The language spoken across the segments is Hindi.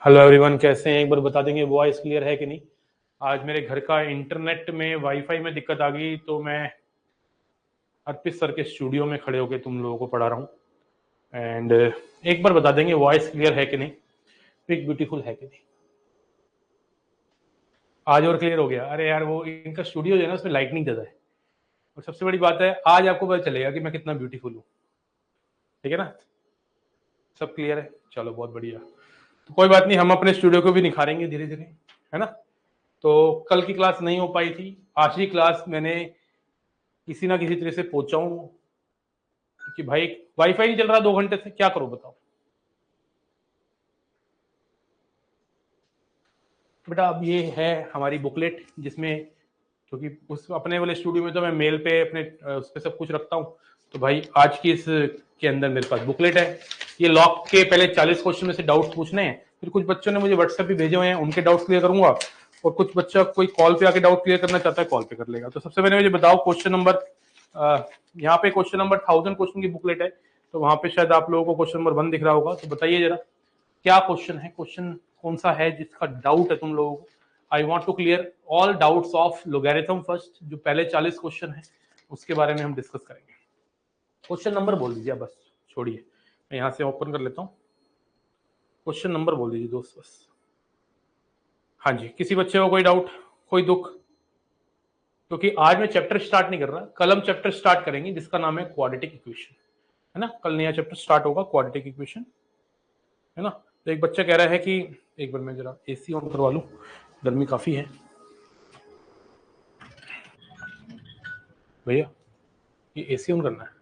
हेलो एवरीवन, कैसे हैं? एक बार बता देंगे वॉइस क्लियर है कि नहीं। आज मेरे घर का इंटरनेट में वाईफाई में दिक्कत आ गई, तो मैं अर्पित सर के स्टूडियो में खड़े होकर तुम लोगों को पढ़ा रहा हूँ। एंड एक बार बता देंगे वॉइस क्लियर है कि नहीं, पिक ब्यूटीफुल है कि नहीं। आज और क्लियर हो गया। अरे यार, वो इनका स्टूडियो जो है ना, उसमें लाइटनिंग ज़्यादा है। और सबसे बड़ी बात है, आज आपको पता चलेगा कि मैं कितना ब्यूटीफुल हूँ। ठीक है ना? सब क्लियर है, चलो बहुत बढ़िया। तो कोई बात नहीं, हम अपने स्टूडियो को भी निखारेंगे धीरे धीरे, है ना। तो कल की क्लास नहीं हो पाई थी, आज की क्लास मैंने किसी ना किसी तरह से पहुंचाऊं, कि भाई वाईफाई नहीं चल रहा 2 घंटे से, क्या करो बताओ। बेटा अब ये है हमारी बुकलेट, जिसमें क्योंकि उस अपने वाले स्टूडियो में तो मैं मेल पे अपने उस पर सब कुछ रखता हूँ। तो भाई आज की इस के अंदर मेरे पास बुकलेट है। ये लॉक के पहले 40 क्वेश्चन में से डाउट्स पूछने हैं, फिर कुछ बच्चों ने मुझे व्हाट्सएप पे भेजे हुए हैं, उनके डाउट्स क्लियर करूंगा। और कुछ बच्चा कोई कॉल पे आके डाउट क्लियर करना चाहता है, कॉल पे कर लेगा। तो सबसे पहले मुझे बताओ, क्वेश्चन नंबर यहाँ पे क्वेश्चन नंबर 1000 क्वेश्चन की बुकलेट है, तो वहां पे शायद आप लोगों को क्वेश्चन नंबर 1 दिख रहा होगा। तो बताइए जरा, क्या क्वेश्चन है, क्वेश्चन कौन सा है जिसका डाउट है तुम लोगों को। I want to clear all doubts of logarithm first. जो पहले 40 क्वेश्चन है उसके बारे में हम डिस्कस करेंगे। क्वेश्चन नंबर बोल दीजिए, बस छोड़िए, मैं यहां से ओपन कर लेता हूँ। क्वेश्चन नंबर बोल दीजिए दोस्त, बस। हाँ जी, किसी बच्चे को कोई डाउट, कोई दुख? क्योंकि आज मैं चैप्टर स्टार्ट नहीं कर रहा, कल हम चैप्टर स्टार्ट करेंगे जिसका नाम है क्वाड्रेटिक इक्वेशन, है ना। कल नया चैप्टर स्टार्ट होगा, क्वाड्रेटिक इक्वेशन, है ना। तो एक बच्चा कह रहा है कि एक बार मैं जरा एसी ऑन करवा लूं, गर्मी काफी है भैया, ये एसी ऑन करना है।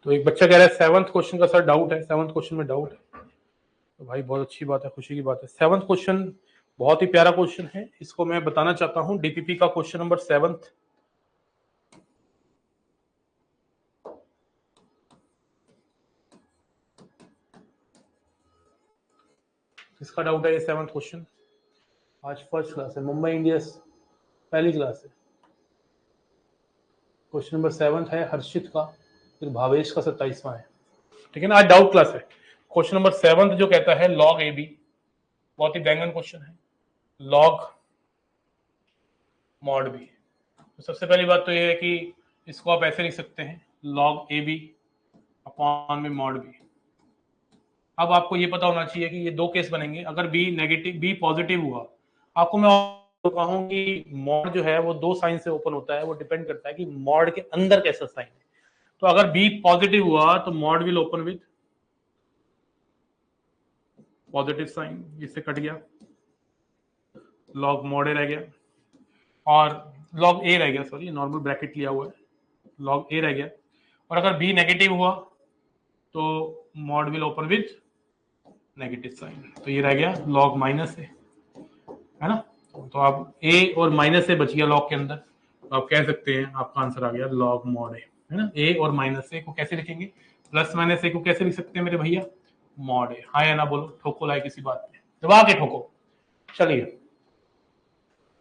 तो एक बच्चा कह रहा है 7th क्वेश्चन का सर डाउट है, 7th क्वेश्चन में डाउट है। तो भाई बहुत अच्छी बात है, खुशी की बात है। 7th क्वेश्चन बहुत ही प्यारा क्वेश्चन है, इसको मैं बताना चाहता हूं। डीपीपी का क्वेश्चन नंबर 7th, किसका डाउट है ये 7th क्वेश्चन? आज फर्स्ट क्लास है, मुंबई इंडियंस पहली क्लास है। क्वेश्चन नंबर 7th है हर्षित का, फिर भावेश का 27वां है। ठीक है ना, आज डाउट क्लास है। क्वेश्चन नंबर 7th जो कहता है लॉग ए बी, बहुत ही बैंगन क्वेश्चन है। Log mod B. तो सबसे पहली बात तो ये है कि इसको आप ऐसे लिख सकते हैं, लॉग ए बी अपॉन में मॉड बी। अब आपको ये पता होना चाहिए कि ये दो केस बनेंगे। अगर बी नेगेटिव, बी पॉजिटिव हुआ, आपको मैं कहूँ कि मॉड जो है वो दो साइन से ओपन होता है, वो डिपेंड करता है कि मॉड के अंदर कैसा साइन है। तो अगर बी पॉजिटिव हुआ तो mod will open with positive sign, इससे कट गया, लॉग मॉड ए रह गया, और लॉग ए रह गया, सॉरी नॉर्मल ब्रैकेट लिया हुआ है, लॉग ए रह गया। और अगर बी नेगेटिव हुआ तो mod will open with negative sign, तो ये रह गया लॉग माइनस ए, है ना। तो आप ए और माइनस ए बच गया लॉग के अंदर, तो आप कह सकते हैं आपका आंसर आ गया लॉग मॉड ए, है ना। ए और माइनस ए को कैसे लिखेंगे, प्लस माइनस ए को कैसे लिख सकते हैं मेरे भैया, मॉड ए। हाँ या ना बोलो, ठोको लाए किसी बात में, दबा के ठोको। चलिए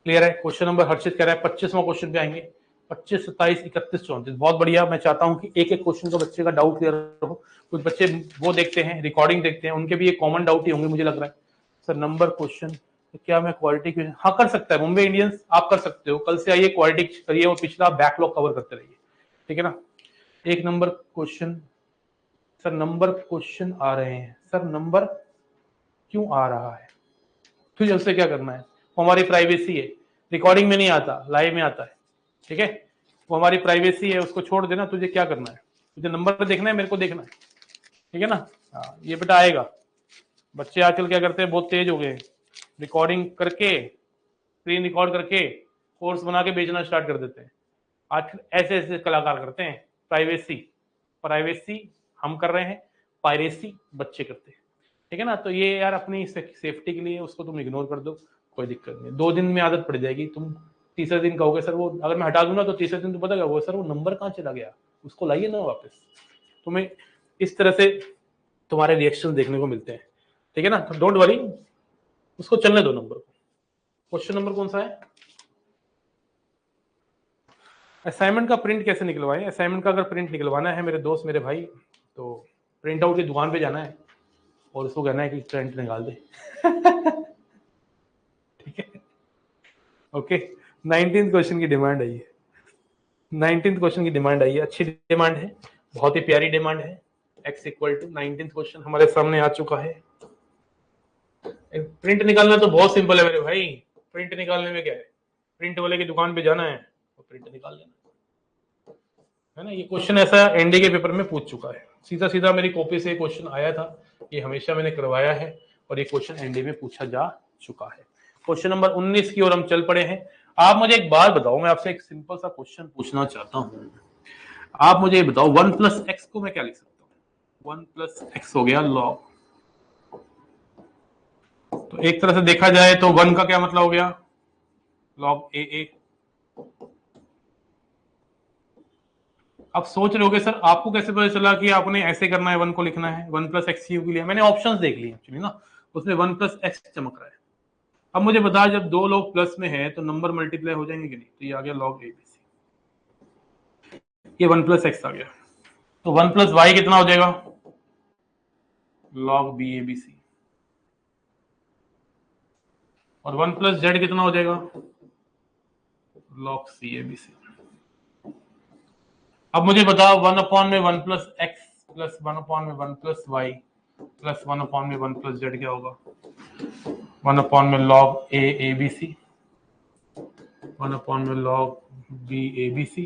क्लियर है। क्वेश्चन नंबर हर्षित कह रहा है 25वां क्वेश्चन पे आएंगे। 25, 27, 31, 34, बहुत बढ़िया। मैं चाहता हूं कि एक एक क्वेश्चन का बच्चे का डाउट क्लियर हो। कुछ बच्चे वो देखते हैं, रिकॉर्डिंग देखते हैं, उनके भी ये कॉमन डाउट ही होंगे मुझे लग रहा है। सर नंबर क्वेश्चन, तो क्या मैं क्वालिटी क्वेश्चन, हाँ कर सकता है मुंबई इंडियंस, आप कर सकते हो। कल से आइए, क्वालिटी करिए और पिछला बैकलॉग कवर करते रहिए, ठीक है ना। एक number question, sir number question आ रहे हैं, सर नंबर क्यों आ रहा है, तुझे उससे क्या करना है? वो हमारी प्राइवेसी है, रिकॉर्डिंग में नहीं आता, लाइव में आता है, ठीक है। वो हमारी प्राइवेसी है, उसको छोड़ देना। तुझे क्या करना है, तुझे नंबर देखना है, मेरे को देखना है, ठीक है ना। हाँ ये बेटा आएगा। बच्चे आजकल क्या करते हैं, बहुत तेज हो गए, रिकॉर्डिंग करके, स्क्रीन रिकॉर्ड करके कोर्स बना के बेचना स्टार्ट कर देते हैं। आजकल ऐसे ऐसे कलाकार करते हैं। प्राइवेसी, प्राइवेसी हम कर रहे हैं, पायरेसी बच्चे करते हैं, ठीक है ना। तो ये यार अपनी सेफ्टी के लिए उसको तुम इग्नोर कर दो, कोई दिक्कत नहीं। 2 दिन में आदत पड़ जाएगी, तुम तीसरे दिन कहोगे सर वो अगर मैं हटा दूंगा तो तीसरे दिन तो पता क्या होगा, सर वो नंबर कहाँ चला गया, उसको लाइए ना वापस। तुम्हें इस तरह से तुम्हारे रिएक्शन देखने को मिलते हैं, ठीक है ना। तो डोंट वरी, उसको चलने दो नंबर को। क्वेश्चन नंबर कौन सा है? असाइनमेंट का प्रिंट कैसे निकलवाएं? असाइनमेंट का अगर प्रिंट निकलवाना है मेरे दोस्त मेरे भाई, तो प्रिंट आउट की दुकान पे जाना है और उसको कहना है कि प्रिंट निकाल दे। ठीक है, ओके। 19th क्वेश्चन की डिमांड आई है, 19th क्वेश्चन की डिमांड आई है, अच्छी डिमांड है, बहुत ही प्यारी डिमांड है। x equal to 19th question हमारे सामने आ चुका है। प्रिंट निकालना तो बहुत सिंपल है मेरे भाई, प्रिंट निकालने में क्या है, प्रिंट वाले की दुकान पे जाना है और प्रिंट निकाल लेना है ना। ये क्वेश्चन ऐसा एनडी के पेपर में पूछ चुका है, सीधा सीधा मेरी कॉपी से क्वेश्चन आया था, ये हमेशा मैंने करवाया है और ये क्वेश्चन एनडी में पूछा जा चुका है। क्वेश्चन नंबर 19 की ओर हम चल पड़े हैं। आप मुझे एक बात बताओ, मैं आपसे एक सिंपल सा क्वेश्चन पूछना चाहता हूं, आप मुझे बताओ 1 प्लस एक्स को मैं क्या लिख सकता हूँ? 1 प्लस एक्स हो गया लॉग, तो एक तरह से देखा जाए तो 1 का क्या मतलब हो गया, लॉग ए। आप सोच रहे होगे सर आपको कैसे पता चला कि आपने ऐसे करना है, 1 को लिखना है 1 प्लस एक्स क्यूब के लिए? मैंने ऑप्शंस देख लिए एक्चुअली ना, उसमें 1 प्लस एक्स चमक रहा है। अब मुझे बता, जब दो लोग प्लस में है तो नंबर मल्टीप्लाई हो जाएंगे कि नहीं? तो ये आ गया लॉग ए बी सी, ये 1 प्लस एक्स आ गया, तो 1 प्लस वाई कितना हो जाएगा, log B A B C, और 1 प्लस जेड कितना हो जाएगा, log C A B C. अब मुझे बताओ 1 अपॉन में 1 प्लस एक्स प्लस 1 अपॉन में 1 प्लस वाई प्लस 1 अपॉन में 1 प्लस जेड क्या होगा, 1 अपॉन में log A B C, 1 upon में log B A B C,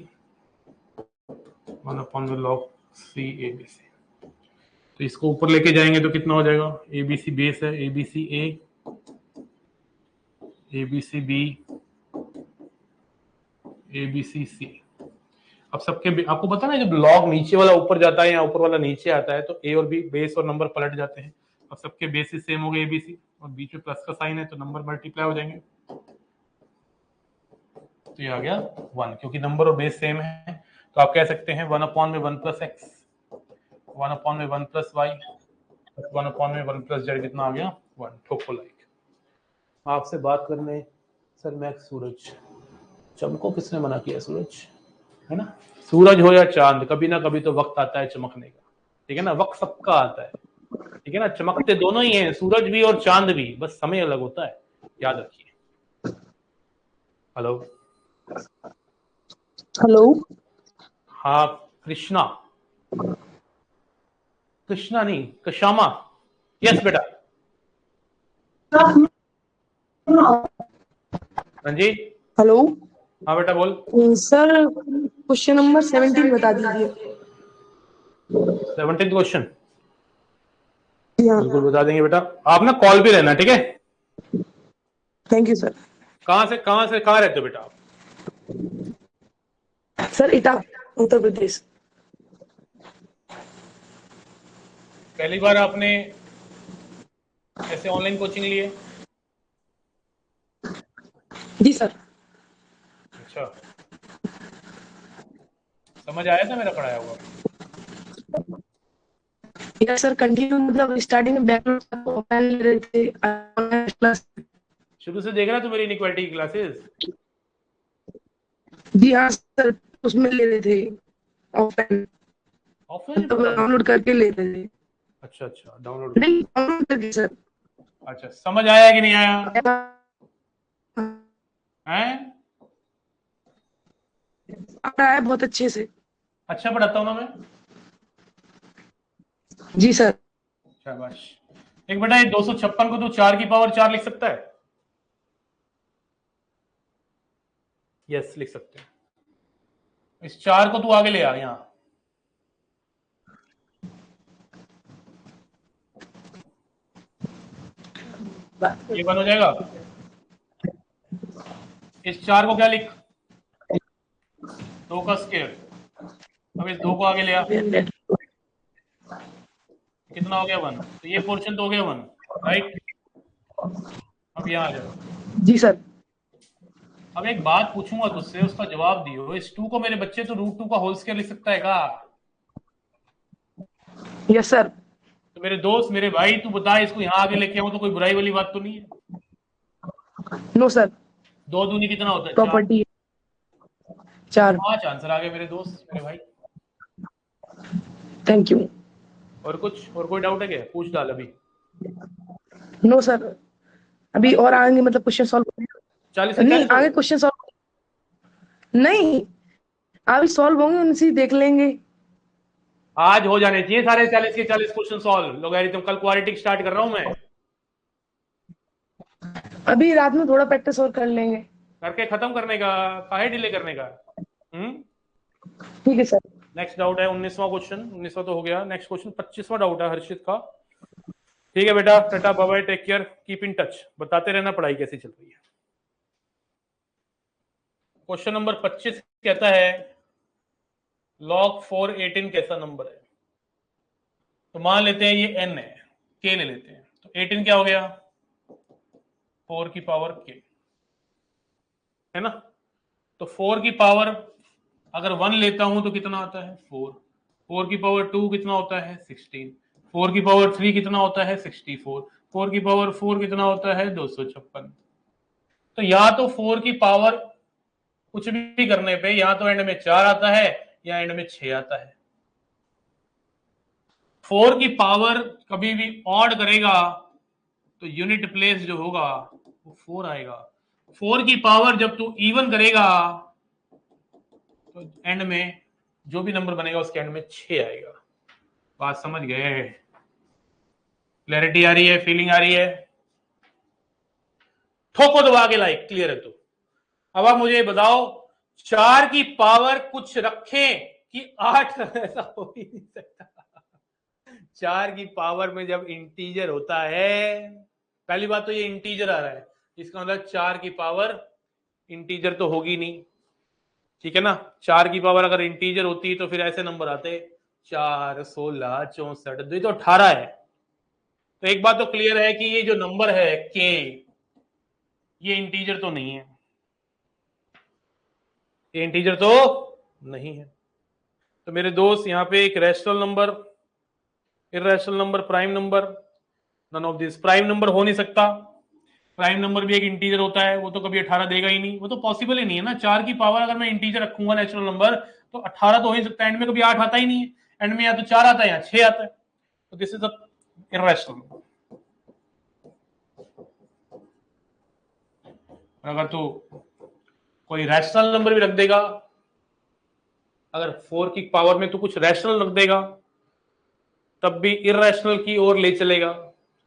1 upon में log C A B C. तो इसको ऊपर लेके जाएंगे तो कितना हो जाएगा, ए बी सी बेस है, A B C B, A B C. अब सबके आपको पता ना, जब लॉग नीचे वाला ऊपर जाता है या ऊपर वाला नीचे आता है तो ए और बी बेस और नंबर पलट जाते हैं। अब सबके बेसिस सेम हो गए एबीसी, और बीच में प्लस का साइन है तो नंबर मल्टीप्लाई हो जाएंगे, तो ये आ गया 1, क्योंकि नंबर और बेस सेम है। तो आप कह सकते हैं 1 अपॉन में 1 प्लस एक्स, 1 अपॉन में 1 प्लस वाई, 1 अपॉन में 1 प्लस जेड कितना आ गया 1। ठोको लाइक। आपसे बात करने सर मैं सूरज, चमको किसने मना किया, सूरज है ना, सूरज हो या चांद, कभी ना कभी तो वक्त आता है चमकने का, ठीक है ना, वक्त सबका आता है, ठीक है ना, चमकते दोनों ही हैं, सूरज भी और चांद भी, बस समय अलग होता है, याद रखिए। हेलो हेलो, हाँ कृष्णा, कृष्णा नहीं कशामा, यस बेटा, हाँ जी, हेलो हाँ बेटा बोल। सर, क्वेश्चन नंबर 17 बता दीजिए। 17th क्वेश्चन हाँ, बिल्कुल बता देंगे बेटा, आप ना कॉल पे रहना, ठीक है। Thank you sir. कहाँ रहते हो बेटा आप? सर इटा, उत्तर प्रदेश। पहली बार आपने ऐसे ऑनलाइन कोचिंग ली है? जी सर। अच्छा, समझ आया था मेरा पढ़ाया हुआ? यस सर, कंटिन्यू मतलब स्टार्टिंग में बैकग्राउंड ओपन ले रहे थे ऑनलाइन क्लास। शुरू से देख रहा तू मेरी इनइक्वालिटी की क्लासेस? जी हाँ सर, उसमें ले रहे थे ओपन, ऑफलाइन मतलब पढ़ता है डाउनलोड तू? करके ले रहे थे। अच्छा अच्छा, डाउनलोड कर। नहीं, डाउनलोड करके सर। अच्छा, समझ आया कि नहीं आया हैं? आ रहा है बहुत अच्छे से। अच्छा पढ़ाता हूँ ना मैं? जी सर। शाबाश। एक बेटा, ये 256 को तू 4 की पावर 4 लिख सकता है? यस लिख सकते हैं। इस 4 को तू आगे ले आ यहाँ, ये 1 हो जाएगा। इस 4 को क्या लिख, 2 का स्क्वायर। अब इस 2 को आगे ले आ, कितना हो गया 1, तो ये पोर्शन तो हो गया 1, राइट। अब यहाँ आ जाओ। जी सर। अब एक बात पूछूंगा तुझसे, उसका जवाब दियो। इस 2 को मेरे बच्चे तो √2 का होल स्क्वायर लिख सकता है का? Yes sir. तो मेरे दोस्त मेरे भाई तू बता, इसको यहाँ आगे लेके आऊं तो कोई बुराई वाली बात तो नहीं है? नो सर, 2 दूनी कितना होता है, 4। प्रॉपर्टी। 4। 5 आंसर आ गए मेरे दोस्त, मेरे भाई। Thank you. और कुछ, और कोई डाउट है क्या? पूछ डाल अभी। नो सर, अभी और आएंगे मतलब क्वेश्चन सॉल्व। 40 से नहीं 40 हो आगे गए? क्वेश्चन सॉल्व नहीं, अभी सॉल्व होंगे उनसे देख लेंगे। आज हो जाने चाहिए सारे 40 के 40 क्वेश्चन सॉल्व। लोगैरिथम कल क्वाड्रेटिक स्टार्ट कर रहा हूं मैं। अभी रात में थोड़ा प्रैक्टिस और कर लेंगे। करके खत्म करने का, काहे डिले करने का? ठीक है सर। नेक्स्ट डाउट है 19वां क्वेश्चन। 19वां तो हो गया। नेक्स्ट क्वेश्चन 25वां डाउट है हर्षित का। ठीक है बेटा, tata bye bye, take care, keep in touch, बताते रहना पढ़ाई कैसी चल रही है। क्वेश्चन नंबर 25 कहता है log 418 कैसा नंबर है? तो मान लेते हैं ये n है, k ले लेते हैं, तो 18 क्या हो गया? 4 की पावर k, है ना? तो 4 की पावर अगर 1 लेता हूं तो कितना आता है? 4। 4 की पावर 2 कितना होता है? 16। 4 की पावर 3 कितना होता है? 64। 4 की पावर 4 कितना होता है? 256। तो या तो 4 की पावर कुछ भी करने पे या तो एंड में 4 आता है या एंड में 6 आता है। 4 की पावर कभी भी ऑड करेगा तो यूनिट प्लेस जो होगा वो 4 आएगा। 4 की पावर जब तू इवन करेगा तो एंड में जो भी नंबर बनेगा उसके एंड में 6 आएगा। बात समझ गए? क्लैरिटी आ रही है? फीलिंग आ रही है? ठोको दबा के लाइक, क्लियर है? तो अब आप मुझे बताओ, 4 की पावर कुछ रखें कि 8? ऐसा हो ही नहीं सकता। 4 की पावर में जब इंटीजर होता है, पहली बात तो ये इंटीजर आ रहा है, इसका मतलब 4 की पावर इंटीजर तो होगी नहीं, ठीक है ना? 4 की पावर अगर इंटीजर होती तो फिर ऐसे नंबर आते 4, 16, 64, ये तो 18 है। तो एक बात तो क्लियर है कि ये जो नंबर है के, ये इंटीजर तो नहीं है, ये इंटीजर तो नहीं है। तो मेरे दोस्त यहाँ पे एक rational number, irrational number, prime number, none of this. Prime number हो नहीं सकता। प्राइम नंबर भी एक इंटीजर होता है, वो तो कभी 18 देगा ही नहीं, वो तो पॉसिबल ही नहीं है ना। 4 की पावर अगर मैं इंटीजर रखूंगा नेचुरल नंबर तो 18 तो हो ही सकता है, एंड में कभी 8 आता ही नहीं है, एंड में या तो 4 आता है या 6 आता है। तो दिस इज अ इररेशनल। अगर तो कोई रैशनल नंबर भी रख देगा, अगर 4 की पावर में तो कुछ रैशनल रख देगा तब भी इररेशनल की ओर ले चलेगा।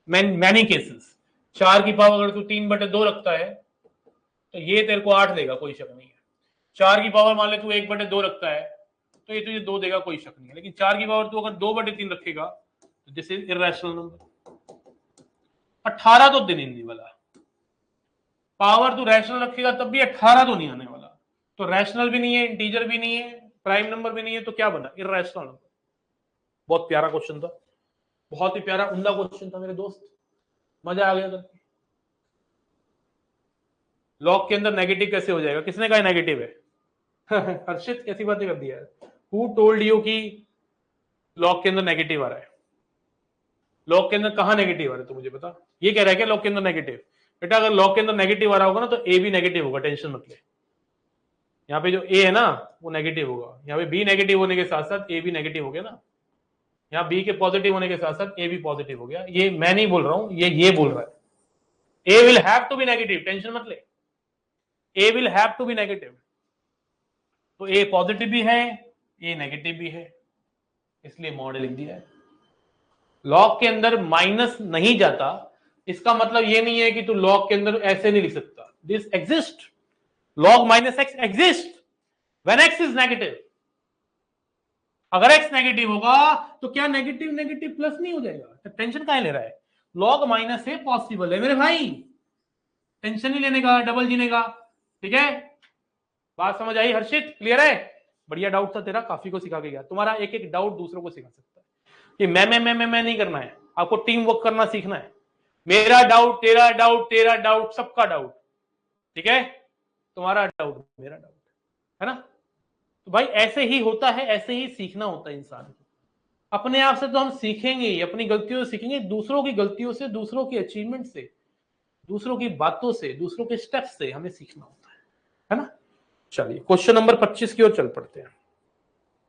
मैनी केसेस 4 की पावर अगर तू 3/2 रखता है तो ये तेरे को 8 देगा, कोई शक नहीं है। 4 की पावर मान ले तू 1/2 रखता है तो ये तुझे 2 देगा, कोई शक नहीं है। लेकिन 4 की पावर तू अगर 2/3 रखेगा तो दिस इज इररेशनल नंबर। 18 तो दिन ही नहीं वाला। पावर तू रैशनल रखेगा तब भी 18 तो नहीं आने वाला। तो रैशनल भी नहीं है, इंटीजर भी नहीं है, प्राइम नंबर भी नहीं है, तो क्या बना? Irrational number. बहुत प्यारा क्वेश्चन था, बहुत ही प्यारा उम्दा क्वेश्चन था मेरे दोस्त, मजा आ गया करके। लॉग के अंदर नेगेटिव कैसे हो जाएगा? किसने कहा नेगेटिव है? हर्षित कैसी बातें कर दिया है? हु टोल्ड यू कि लॉग के अंदर नेगेटिव आ रहा है? लॉग के अंदर कहां नेगेटिव आ रहा है तो मुझे बता। ये कह रहा है क्या लॉग के अंदर नेगेटिव? बेटा अगर लॉग के अंदर नेगेटिव आ रहा होगा ना तो ए भी नेगेटिव होगा, टेंशन मत ले। यहाँ पे जो ए है ना वो नेगेटिव होगा, यहाँ पे बी नेगेटिव होने के साथ साथ ए भी नेगेटिव हो गया ना, यहाँ बी के पॉजिटिव होने के साथ साथ ए भी पॉजिटिव हो गया। ये मैं नहीं बोल रहा हूं, ये बोल रहा है। A will have to be negative, tension मत ले, A will have to be negative. तो ए पॉजिटिव भी है, ए नेगेटिव भी है, इसलिए मॉड लिख दिया है। लॉग के अंदर माइनस नहीं जाता, इसका मतलब ये नहीं है कि तू लॉग के अंदर ऐसे नहीं लिख सकता। This exist, log minus x exist when x is negative. अगर एक्स नेगेटिव होगा तो क्या नेगेटिव नेगेटिव प्लस नहीं हो जाएगा? तो टेंशन काहे ले रहा है? log माइनस से पॉसिबल है मेरे भाई, टेंशन नहीं लेने का, डबल जीने का, ठीक है? बात समझ आई हर्षित? क्लियर है? बढ़िया डाउट था तेरा, काफी को सिखा के गया। तुम्हारा एक एक डाउट दूसरों को सिखा सकता है कि मैं नहीं करना है, आपको टीम वर्क करना सीखना है। मेरा डाउट, तेरा डाउट, तेरा डाउट, सबका डाउट, ठीक है? तुम्हारा डाउट, मेरा डाउट, है ना? तो भाई ऐसे ही होता है, ऐसे ही सीखना होता है इंसान को। अपने आप से तो हम सीखेंगे ही, अपनी गलतियों से सीखेंगे, दूसरों की गलतियों से, दूसरों की अचीवमेंट से, दूसरों की बातों से, दूसरों के स्टेप्स से हमें सीखना होता है ना? चलिए क्वेश्चन नंबर 25 की ओर चल पड़ते हैं।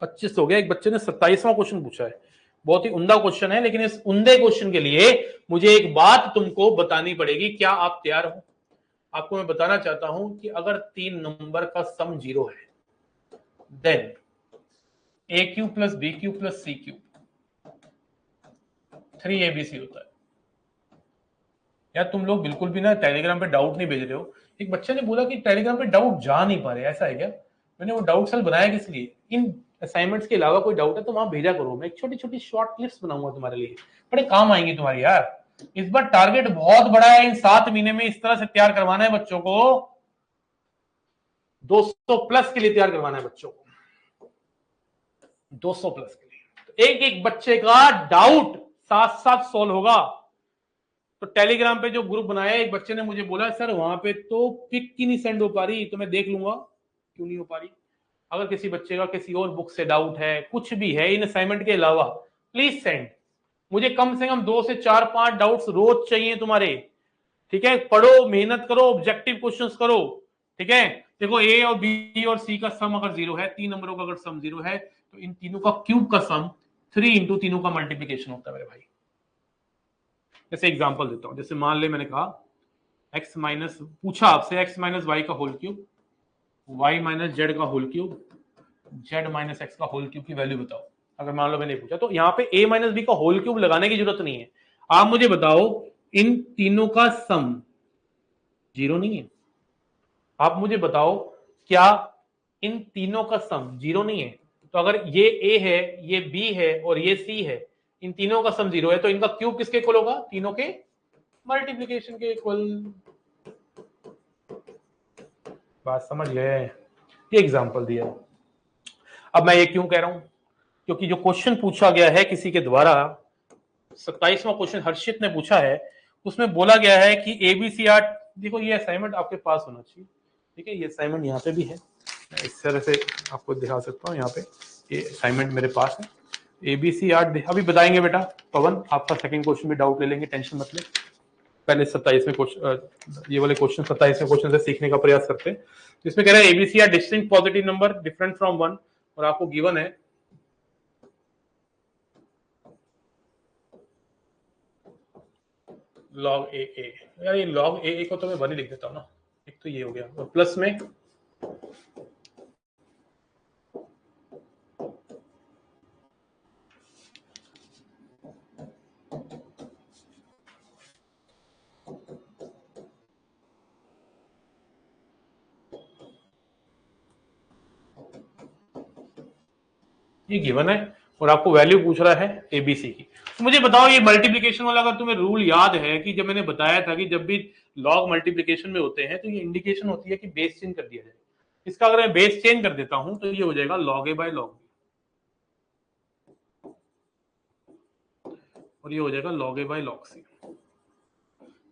25 हो गया। एक बच्चे ने 27वां क्वेश्चन पूछा है, बहुत ही उम्दा क्वेश्चन है, लेकिन इस उम्दे क्वेश्चन के लिए मुझे एक बात तुमको बतानी पड़ेगी। क्या आप तैयार हो? आपको मैं बताना चाहता हूं कि अगर 3 नंबर का सम 0 है then A cube plus B cube plus C cube 3abc होता है। यार तुम लोग बिल्कुल भी ना टेलीग्राम पे डाउट नहीं भेज रहे हो। एक बच्चे ने बोला कि टेलीग्राम पे डाउट जा नहीं पा रहे, ऐसा है क्या? मैंने वो डाउट सेल बनाया किस लिए? इन असाइनमेंट्स के अलावा कोई डाउट है तो वहां भेजा करो, मैं एक छोटी छोटी शॉर्ट क्लिप्स बनाऊंगा तुम्हारे लिए, बड़े काम आएंगे तुम्हारी यार। इस बार टारगेट बहुत बड़ा है, इन 7 महीने में इस तरह से तैयार करवाना है बच्चों को, 200 प्लस के लिए तैयार करवाना है बच्चों को, 200 प्लस के लिए। तो एक एक बच्चे का डाउट साथ साथ सॉल्व होगा। तो टेलीग्राम पे जो ग्रुप बनाया, एक बच्चे ने मुझे बोला सर वहां पे तो पिक की नहीं सेंड हो पा रही, तो मैं देख लूंगा क्यों नहीं हो पा रही। अगर किसी बच्चे का किसी और बुक से डाउट है, कुछ भी है इन असाइनमेंट के अलावा, प्लीज सेंड। मुझे कम से कम 2 से 4-5 डाउट्स रोज चाहिए तुम्हारे, ठीक है? पढ़ो, मेहनत करो, ऑब्जेक्टिव क्वेश्चंस करो, ठीक है? देखो ए और बी और सी का सम अगर 0 है, 3 नंबरों का अगर सम 0 है, तो इन तीनों का क्यूब का सम 3 इंटू तीनों का मल्टीप्लीकेशन होता है मेरे भाई। जैसे एग्जांपल देता हूं, जैसे मान ले मैंने कहा x माइनस, पूछा आपसे x माइनस वाई का whole cube, y minus Z का whole cube, z minus X का होल क्यूब की वैल्यू बताओ। अगर मान लो मैंने पूछा, तो यहाँ पे a माइनस बी का होल क्यूब लगाने की जरूरत नहीं है। आप मुझे बताओ इन तीनों का सम 0 नहीं है? आप मुझे बताओ क्या इन तीनों का सम 0 नहीं है? तो अगर ये a है, ये b है और ये c है, इन तीनों का सम 0 है, तो इनका क्यूब किसके इक्वल होगा? तीनों के मल्टीप्लिकेशन के इक्वल। बात समझ गए? ये एग्जांपल दिया। अब मैं ये क्यों कह रहा हूं? क्योंकि जो क्वेश्चन पूछा गया है किसी के द्वारा, 27वां क्वेश्चन हर्षित ने पूछा है, उसमें बोला गया है कि एबीसी आर, देखो ये असाइनमेंट आपके पास होना चाहिए, ठीक है? ये असाइनमेंट यहाँ पे भी है, मैं इस तरह से आपको दिखा सकता हूँ। यहाँ पे ये असाइनमेंट मेरे पास है, एबीसी आर अभी बताएंगे बेटा। पवन आपका सेकंड क्वेश्चन भी डाउट ले लेंगे, टेंशन मत ले। पहले 27वें क्वेश्चन, ये वाले क्वेश्चन 27वें क्वेश्चन से सीखने का प्रयास करते हैं। इसमें कह रहा है A B C are distinct positive number different from 1, और आपको गिवन है log ए ए। यार ये log ए ए को तो मैं 1 ही लिख देता हूँ ना, एक तो ये हो गया, और प्लस में ये गिवन है और आपको वैल्यू पूछ रहा है एबीसी की। तो मुझे बताओ ये मल्टीप्लिकेशन वाला, अगर तुम्हें रूल याद है कि जब मैंने बताया था कि जब भी लॉग मल्टीप्लिकेशन में होते हैं तो ये इंडिकेशन होती है कि बेस चेंज कर दिया जाए। इसका अगर मैं बेस चेंज कर देता हूं तो ये हो जाएगा log a by log b, और ये हो जाएगा log a by log c।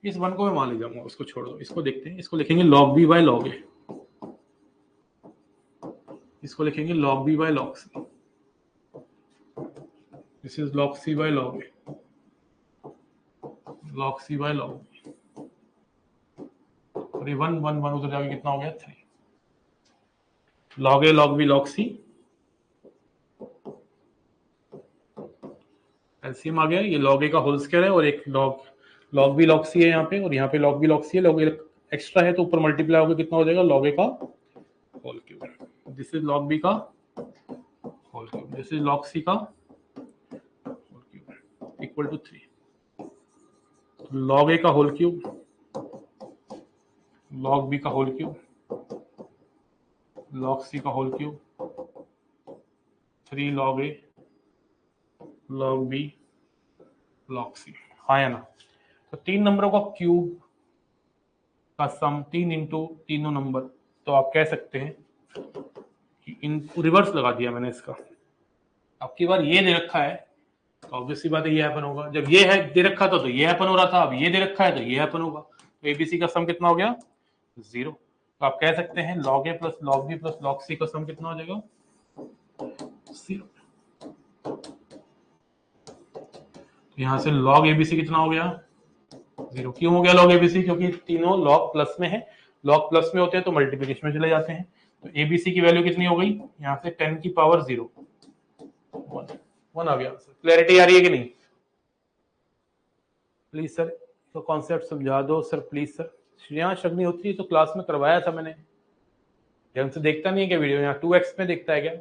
इस वन को मैं मान ले जाऊंगा, उसको छोड़ दो, इसको देखते हैं। इसको लिखेंगे log b by log a, इसको लिखेंगे log b by log c, this is log c by log a, log c by log b, और ये 1 1 1 उधर जाके कितना हो गया 3, log a log b log c, LCM आ गया। ये log a का होल स्क्वायर है और एक log b log c है यहाँ पे, और यहाँ पे log b log c है, log a एक्स्ट्रा है तो ऊपर मल्टीप्लाई होकर कितना हो जाएगा log a का whole cube. This is log b का whole cube, this is log c का whole cube equal to 3। log a का होल क्यूब, log b का होल क्यूब, log c का whole cube, 3 log a log b log c। हाँ या ना? तो 3 नंबरों का क्यूब का सम 3 इंटू तीनों नंबर, तो आप कह सकते हैं कि इन रिवर्स लगा दिया मैंने इसका। अब की बार ये दे रखा है तो ऑब्वियसली बात है ये हैपन होगा, जब ये है दे रखा था तो ये हैपन हो रहा था, अब ये दे रखा है तो ये हैपन होगा। तो एबीसी का सम कितना हो गया 0। तो आप कह सकते हैं log a plus log b plus log c का सम कितना हो जाएगा 0। यहाँ से log abc कितना हो गया 0। क्यों हो गया log abc? क्योंकि तीनों log प्लस में है, log प्लस में होते हैं तो मल्टीप्लिकेशन में चले जाते हैं। तो एबीसी की वैल्यू कितनी हो गई यहाँ से 10 की पावर 0 1 आ गया। क्लैरिटी आ रही है कि नहीं? प्लीज सर तो कॉन्सेप्ट समझा दो sir please sir. Shreyansh Agnihotri तो क्लास में करवाया था मैंने, ढंग से देखता नहीं है क्या वीडियो? यहाँ 2x में देखता है क्या?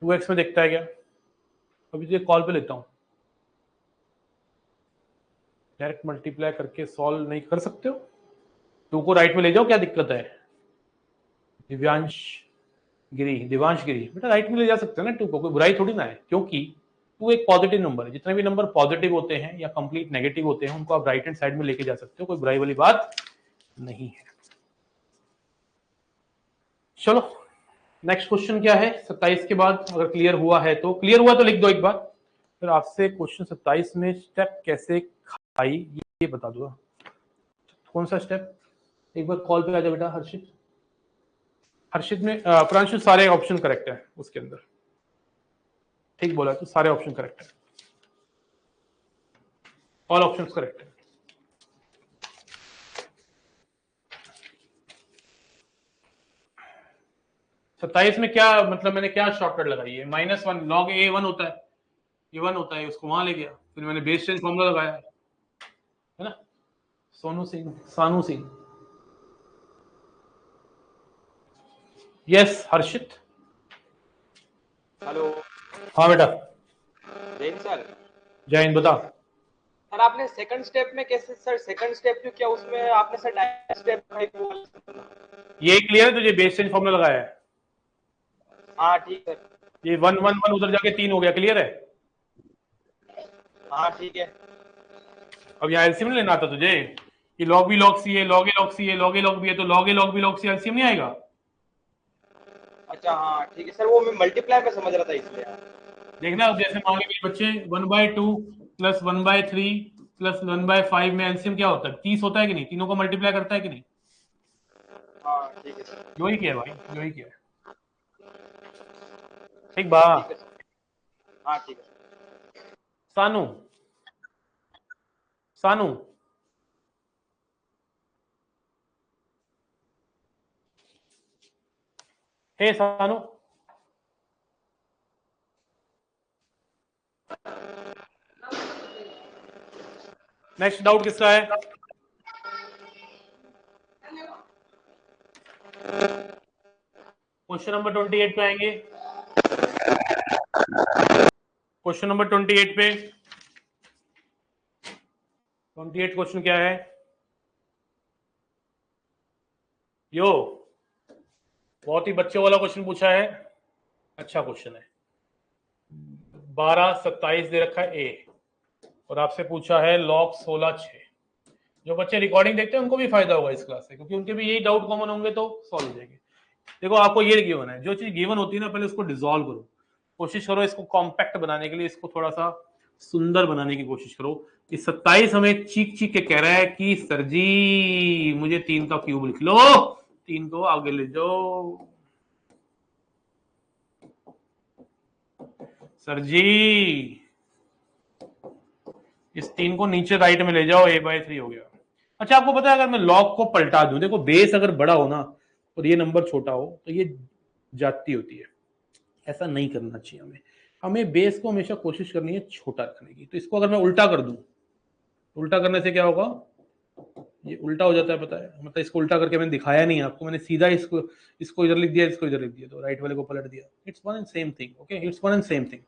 2x में देखता है क्या? अभी तो कॉल पे लेता हूँ। डायरेक्ट मल्टीप्लाई करके सॉल्व नहीं कर सकते हो? 2 को राइट में ले जाओ, क्या दिक्कत है? दिव्यांश गिरी, दिवांश गिरी, बेटा राइट में ले जा सकते हैं ना 2 को, कोई बुराई थोड़ी ना है, क्योंकि 2 एक पॉजिटिव नंबर है। जितने भी नंबर पॉजिटिव होते हैं या कंप्लीट नेगेटिव होते हैं उनको आप राइट हैंड साइड में लेके जा सकते हो, कोई बुराई वाली बात नहीं है। चलो नेक्स्ट क्वेश्चन क्या है 27 के बाद? अगर क्लियर हुआ है तो, क्लियर हुआ तो लिख दो एक बार। फिर आपसे क्वेश्चन 27 में स्टेप कैसे खाई ये बता दो। कौन सा स्टेप? एक बार कॉल पे आ जाओ बेटा हर्षित। हर्षित में प्रांशु सारे ऑप्शन करेक्ट है उसके अंदर, ठीक बोला तो सारे ऑप्शन करेक्ट है, ऑल ऑप्शंस करेक्ट है। सत्ताईस में क्या मतलब मैंने क्या शॉर्टकट लगाई है? -1 log a 1 होता है, ये 1 होता है, उसको वहां ले गया, फिर मैंने बेस चेंज फॉर्मूला लगाया है ना। सोनू सिंह, सानू सिंह, यस हर्षित। हेलो। हाँ बेटा। जैन सर। जय हिंद, बता। सर आपने सेकंड स्टेप में कैसे सर सेकंड स्टेप क्यों किया? उसमें आपने सर टाइम स्टेप ये क्लियर है तुझे? बेस चेंज फॉर्मूला लगाया है। हाँ ठीक है। ये 1 1 1 उधर जाके 3 हो गया, क्लियर है? हाँ ठीक है। अब यहाँ एलसीएम नहीं लेना आता तुझे कि log b log c है, log a log c है, log a log b है, तो log a log b log c LCM नहीं आएगा? अच्छा हाँ ठीक है सर, वो मैं मल्टीप्लाई में समझ रहा था इसलिए। देखना अब जैसे मान लीजिए बच्चे 1/2 प्लस 1/3 प्लस 1/5 में एलसीएम क्या होता है? 30 होता है कि नहीं? तीनों को मल्टीप्लाई करता है कि नहीं? हाँ ठीक है सर। यही किया भाई, यही किया। ठीक बा। ठीक है सर। हाँ ठीक है। सानू, सानू हे सानू, नेक्स्ट डाउट किसका है? क्वेश्चन नंबर 28 पे आएंगे। क्वेश्चन नंबर 28 पे, 28 क्वेश्चन क्या है? यो बहुत ही बच्चे वाला क्वेश्चन पूछा है, अच्छा क्वेश्चन है। 12 27 दे रखा है ए, और आपसे पूछा है log 16 6। जो बच्चे रिकॉर्डिंग देखते हैं उनको भी फायदा होगा इस क्लास से, क्योंकि उनके भी यही डाउट कॉमन होंगे तो सॉल्व हो जाएंगे। देखो आपको ये गिवन है, जो चीज गिवन होती है ना पहले उसको डिसॉल्व करो, कोशिश करो इसको कॉम्पैक्ट बनाने के लिए, इसको थोड़ा सा सुंदर बनाने की कोशिश करो। इस 27 हमें चीख चीख के कह रहा है कि सर जी मुझे 3 का क्यूब लिख लो, 3 को आगे ले जाओ सर जी, इस 3 को नीचे राइट में ले जाओ, a/3 हो गया। अच्छा आपको पता है अगर मैं लॉग को पलटा दूं, देखो बेस अगर बड़ा हो ना और ये नंबर छोटा हो तो ये जाती होती है, ऐसा नहीं करना चाहिए हमें। हमें बेस को हमेशा कोशिश करनी है छोटा रखने की। तो इसको अगर मैं उल्टा कर दूं, उल्टा करने से क्या होगा? ये उल्टा हो जाता है, पता है? मतलब इसको उल्टा करके मैंने दिखाया नहीं आपको, मैंने सीधा इसको इधर लिख दिया, इसको इधर लिख दिया, तो राइट वाले को पलट दिया। It's one and same thing, okay, it's one and same thing.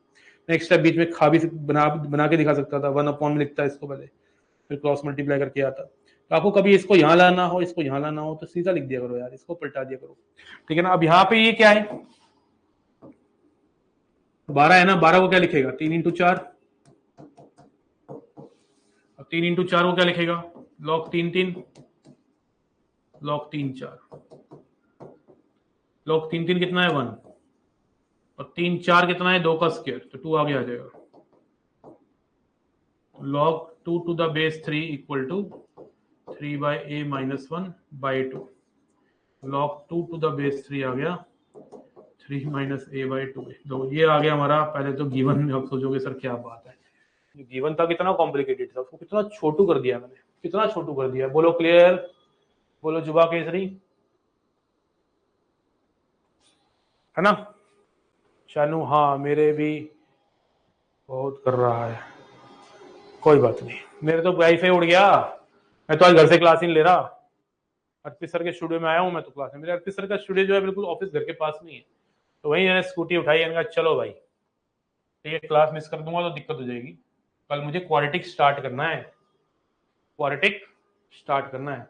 Next step बीच में खा भी बना के दिखा सकता था, 1 में लिखता है इसको पहले, फिर क्रॉस मल्टीप्लाई करके आता। तो आपको कभी इसको यहाँ लाना हो, इसको यहाँ लाना हो तो सीधा लिख दिया करो यार, इसको पलटा दिया करो, ठीक है ना। अब यहाँ पे ये क्या है? 12 है ना, 12 को क्या लिखेगा? 3 × 4। अब 3 × 4 को क्या लिखेगा? log 3 3, log 3 4, log 3 3 कितना है? 1, और 3 4 कितना है? 2 का स्क्वायर, तो 2 आगे आ जाएगा। log 2 to the base 3 equal to 3/a-1/2, log 2 to the base 3 आ गया 3 - a/2। तो ये आ गया हमारा। पहले तो गिवन में आप सोचोगे सर क्या बात है, गिवन था कितना कॉम्प्लिकेटेड था, उसको कितना छोटू कर दिया मैंने, कितना छोटू कर दिया। बोलो क्लियर, बोलो जुबा केसरी। है ना। शानू हाँ मेरे भी बहुत कर रहा है, कोई बात नहीं, मेरे तो वाईफाई उड़ गया, मैं तो आज घर से क्लास ही नहीं ले रहा। अर्पित सर के स्टूडियो में आया हूँ मैं तो क्लास में, मेरे अर्पित सर का स्टूडियो जो है बिल्कुल ऑफिस घर के पास नहीं है, तो वहीं मैंने स्कूटी उठाई, मैंने कहा चलो भाई ठीक है, क्लास मिस कर दूंगा तो दिक्कत हो जाएगी। कल मुझे क्वाड्रेटिक स्टार्ट करना है, क्वाड्रेटिक स्टार्ट करना है।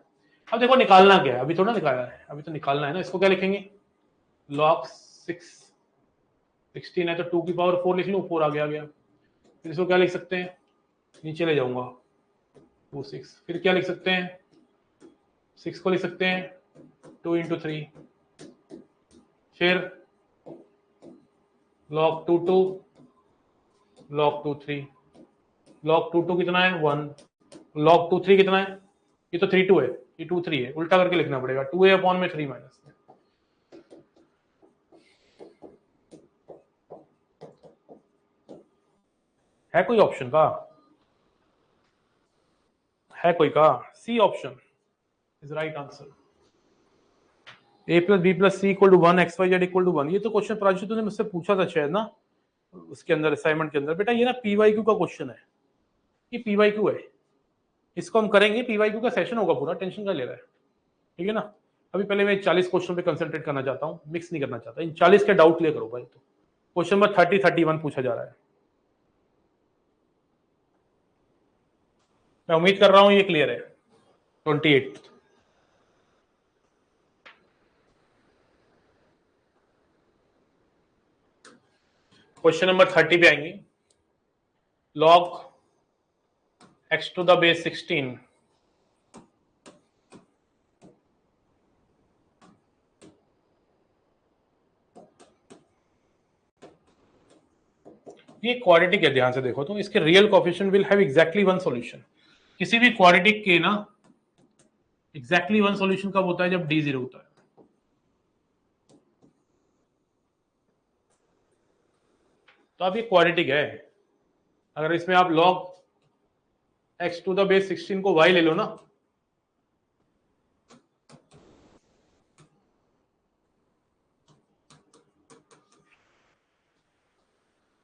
अब देखो निकालना क्या है, अभी थोड़ा निकाला है, अभी तो निकालना है ना। इसको क्या लिखेंगे, log 16 है तो 2 की पावर 4 लिख लूँ, 4 आगे आ गया। फिर इसको क्या लिख सकते हैं, नीचे ले जाऊंगा 26, फिर क्या लिख सकते हैं, 6 को लिख सकते हैं 2 into 3, फिर log 2 2, log 2 3, log 2 2 कितना है 1, log 2 3 कितना है, ये तो 3 2 है, ये 2 3 है, उल्टा करके लिखना पड़ेगा, 2a अपॉन में 3 माइनस। है कोई ऑप्शन का, है कोई का, C option is right answer. a plus B plus C equal to 1, X Y Z equal to 1, ये तो क्वेश्चन प्राची तूने मुझसे पूछा था शायद ना उसके अंदर, असाइनमेंट के अंदर। बेटा ये ना पीवाईक्यू का क्वेश्चन है, ये पीवाईक्यू है, इसको हम करेंगे, पीवाईक्यू का सेशन होगा पूरा, टेंशन का ले रहा है, ठीक है ना। अभी पहले मैं 40 क्वेश्चन पे कंसंट्रेट करना चाहता हूँ, मिक्स नहीं करना चाहता, इन 40 के डाउट क्लियर करो भाई। तो क्वेश्चन नंबर 30 31 पूछा जा रहा है, मैं उम्मीद कर रहा हूँ ये क्लियर है। 28 क्वेश्चन नंबर 30 पे आएंगे, log x to the base 16 ये क्वाड्रेटिक है, ध्यान से देखो तो इसके real coefficient will have exactly one solution. किसी भी क्वाड्रेटिक के ना एग्जैक्टली वन सॉल्यूशन कब होता है, जब d 0 होता है। तो अब ये क्वाड्रेटिक है, अगर इसमें आप log x to the base 16 को y ले लो ना,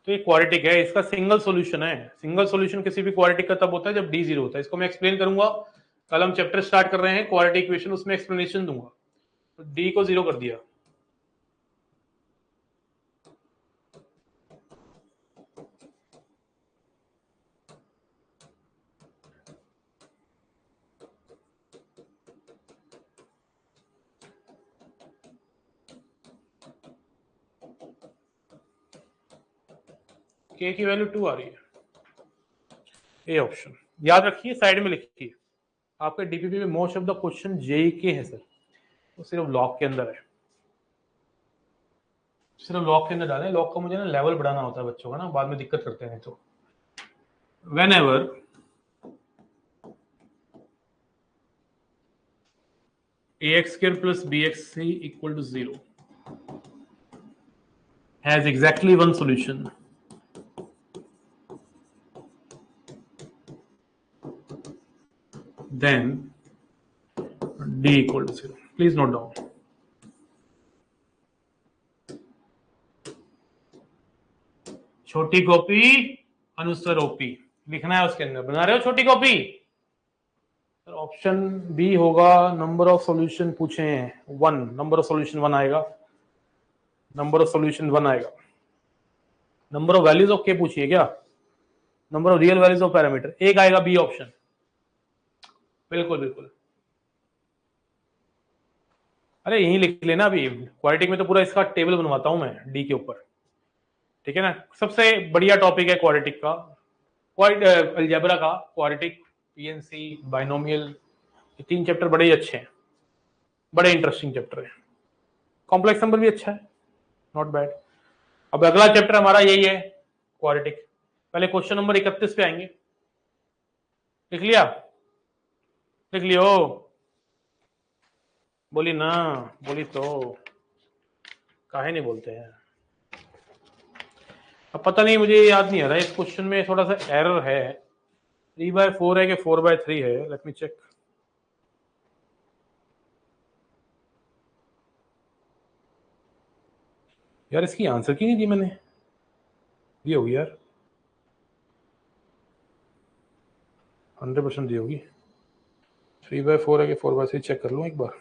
तो ये क्वाड्रेटिक है, इसका सिंगल सॉल्यूशन है। सिंगल सॉल्यूशन किसी भी क्वाड्रेटिक का तब होता है जब d 0 होता है। इसको मैं एक्सप्लेन करूंगा, कल हम चैप्टर स्टार्ट कर रहे हैं क्वाड्रेटिक इक्वेशन, उसमें एक्सप्लेनेशन दूंगा। तो d को 0 कर दिया, k की वैल्यू 2 आ रही है, ए ऑप्शन याद रखिए, साइड में लिखिए। आपके डीपीपी में most of the question JEE के हैं सर, तो सिर्फ लॉग के अंदर है, सिर्फ लॉग के अंदर डालें। लॉग का मुझे ना लेवल बढ़ाना होता है बच्चों का ना, बाद में दिक्कत करते हैं। तो whenever ax square plus bxc equal to 0 has exactly one solution, then d equal to 0. Please note down. छोटी कॉपी अनुसार ओपी लिखना है उसके अंदर, बना रहे हो छोटी कॉपी। ऑप्शन बी होगा, नंबर ऑफ सॉल्यूशन पूछे हैं 1, नंबर ऑफ सॉल्यूशन 1 आएगा, नंबर ऑफ सॉल्यूशन 1 आएगा। नंबर ऑफ वैल्यूज ऑफ के पूछिए क्या, number of real values of parameter, एक आएगा बी ऑप्शन, बिल्कुल बिल्कुल। अरे यही लिख लेना, अभी क्वाड्रेटिक में तो पूरा इसका टेबल बनवाता हूं मैं डी के ऊपर, ठीक है ना। सबसे बढ़िया टॉपिक है क्वाड्रेटिक का, अलजेब्रा का, क्वाड्रेटिक, पीएनसी, बाइनोमियल, ये 3 चैप्टर बड़े ही अच्छे हैं, बड़े इंटरेस्टिंग चैप्टर है। कॉम्प्लेक्स नंबर भी अच्छा है, नॉट बैड। अब अगला चैप्टर हमारा यही है क्वाड्रेटिक। पहले क्वेश्चन नंबर 31 पे आएंगे, लिख लिया, लिख लियो, बोली ना, बोली तो काहे नहीं बोलते हैं। अब पता नहीं, मुझे याद नहीं आ रहा है, इस क्वेश्चन में थोड़ा सा एरर है, 3/4 है कि 4/3 है, लेट मी चेक। यार इसकी आंसर क्यों नहीं दी मैंने? दी होगी यार, 100% दी होगी। 3/4 है कि 4/3 चेक कर लूँ एक बार।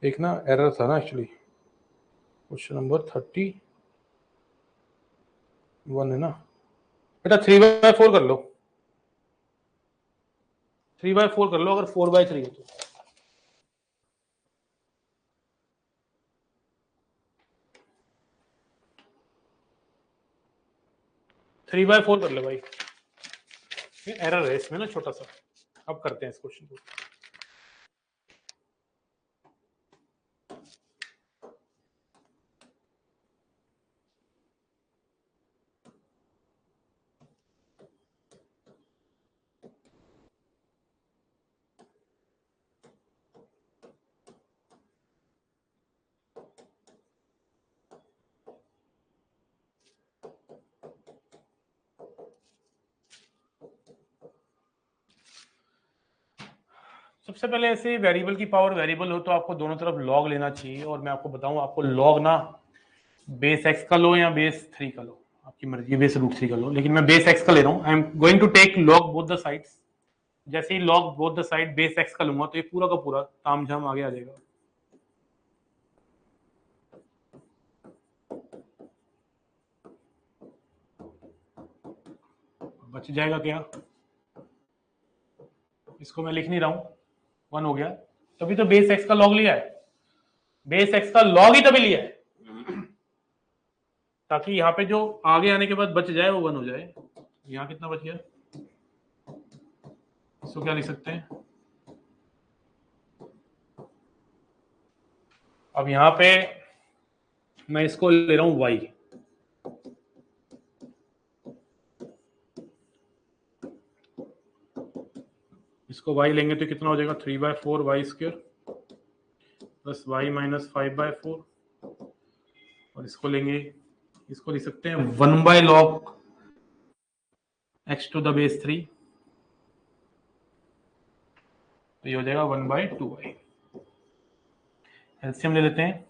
एक ना एरर था ना एक्चुअली, क्वेश्चन नंबर 31 है ना बेटा। 3/4 कर लो, 3/4 कर लो अगर 4/3 है तो। थ्री बाय फोर कर लो भाई, एरर है इसमें ना छोटा सा। अब करते हैं इस क्वेश्चन को। सबसे पहले ऐसे वेरिएबल की पावर वेरिएबल हो तो आपको दोनों तरफ लॉग लेना चाहिए, और मैं आपको बताऊं आपको लॉग ना बेस एक्स का लो या बेस 3 का लो, आपकी मर्जी, बेस √3 का लो, लेकिन मैं बेस एक्स का ले रहा हूं। I am going to take log both the sides. जैसे ही log both the side base X का लूंगा तो ये पूरा का पूरा तामझाम आगे आ जाएगा। बच जाएगा क्या? इसको मैं लिख नहीं रहा हूं, 1 हो गया, तभी तो बेस एक्स का लॉग लिया है। बेस एक्स का लॉग ही तभी लिया है ताकि यहाँ पे जो आगे आने के बाद बच जाए वो 1 हो जाए। यहाँ कितना बच गया, इसको क्या लिख सकते हैं? अब यहाँ पे मैं इसको ले रहा हूं y, इसको y लेंगे तो कितना हो जाएगा 3/4 y² प्लस y - 5/4, और इसको लेंगे, इसको लिख सकते हैं 1/log x to the base 3, तो ये हो जाएगा 1/2y। एलसीएम ले लेते हैं।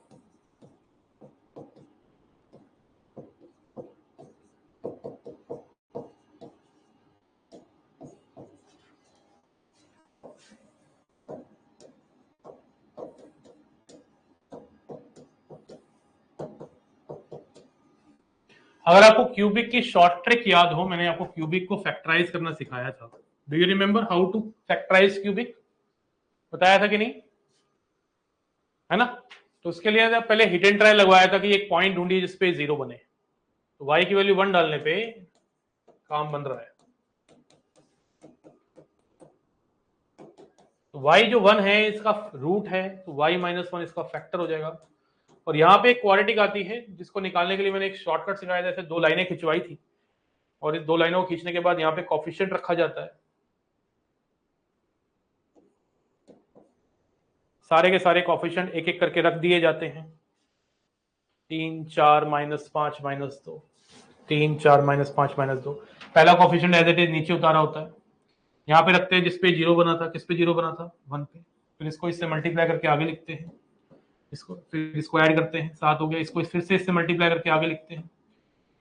अगर आपको क्यूबिक की शॉर्ट ट्रिक याद हो, मैंने आपको क्यूबिक को फैक्टराइज करना सिखाया था। Do you remember how to factorise cubic? बताया था कि नहीं, है ना? तो उसके लिए पहले हिट एंड ट्राई लगवाया था कि एक पॉइंट ढूंढिए जिसपे 0 बने, तो y की वैल्यू 1 डालने पे काम बन रहा है। तो y जो 1 है इसका रूट है, तो y - 1 इसका फैक्टर हो जाएगा। और यहाँ पे एक क्वाड्रेटिक आती है जिसको निकालने के लिए मैंने एक शॉर्टकट सिखाया था। जैसे 2 लाइनें खिंचवाई थी, और इस 2 लाइनों को खींचने के बाद यहाँ पे कॉफिशिएंट रखा जाता है। सारे के सारे कॉफिशिएंट एक एक करके रख दिए जाते हैं। 3 4 -5 -2, 3 4 -5 -2। पहला कॉफिशिएंट एज इट इज नीचे उतारा होता है, यहाँ पे रखते हैं जिसपे 0 बना था। किस पे 0 बना था? 1 पे। फिर इसको इससे मल्टीप्लाई करके आगे लिखते हैं, इसको फिर इसको ऐड करते हैं, 7 हो गया। इसको फिर से इससे मल्टीप्लाई करके आगे लिखते हैं,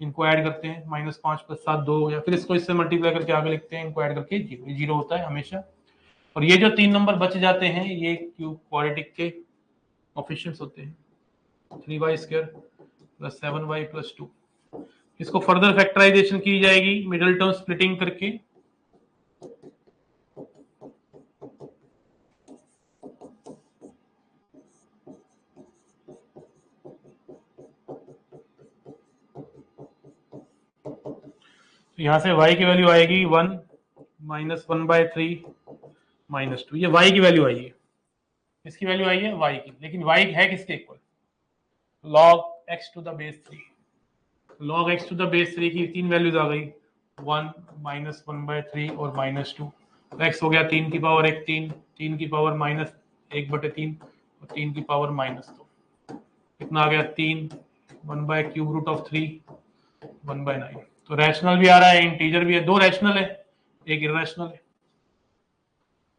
इनको ऐड करते हैं, -5 + 7 2 हो गया। फिर इसको इससे मल्टीप्लाई करके आगे लिखते हैं, इनको ऐड करके 0 होता है हमेशा। और ये जो 3 नंबर बच जाते हैं ये क्यूब क्वाड्रेटिक के कोफिशिएंट्स होते हैं। 3y² + 7y + 2। इसको फर्दर फैक्टराइजेशन की जाएगी मिडिल टर्म स्प्लिटिंग करके। तो यहाँ से y की वैल्यू आएगी 1 - 1/3 - 2। ये y की वैल्यू आई है, इसकी वैल्यू आई है y की, लेकिन y है किसके equal? log x to the base 3। log x to the base 3 की 3 वैल्यूज आ गई, 1 - 1/3 और -2। तो x हो गया 3 की पावर 1 3, 3 की पावर -1/3 और 3 की पावर -2। कितना आ गया 3, 1/3 1/9। तो रैशनल भी आ रहा है, इंटीजर भी है। 2 रैशनल है, एक इरेशनल है।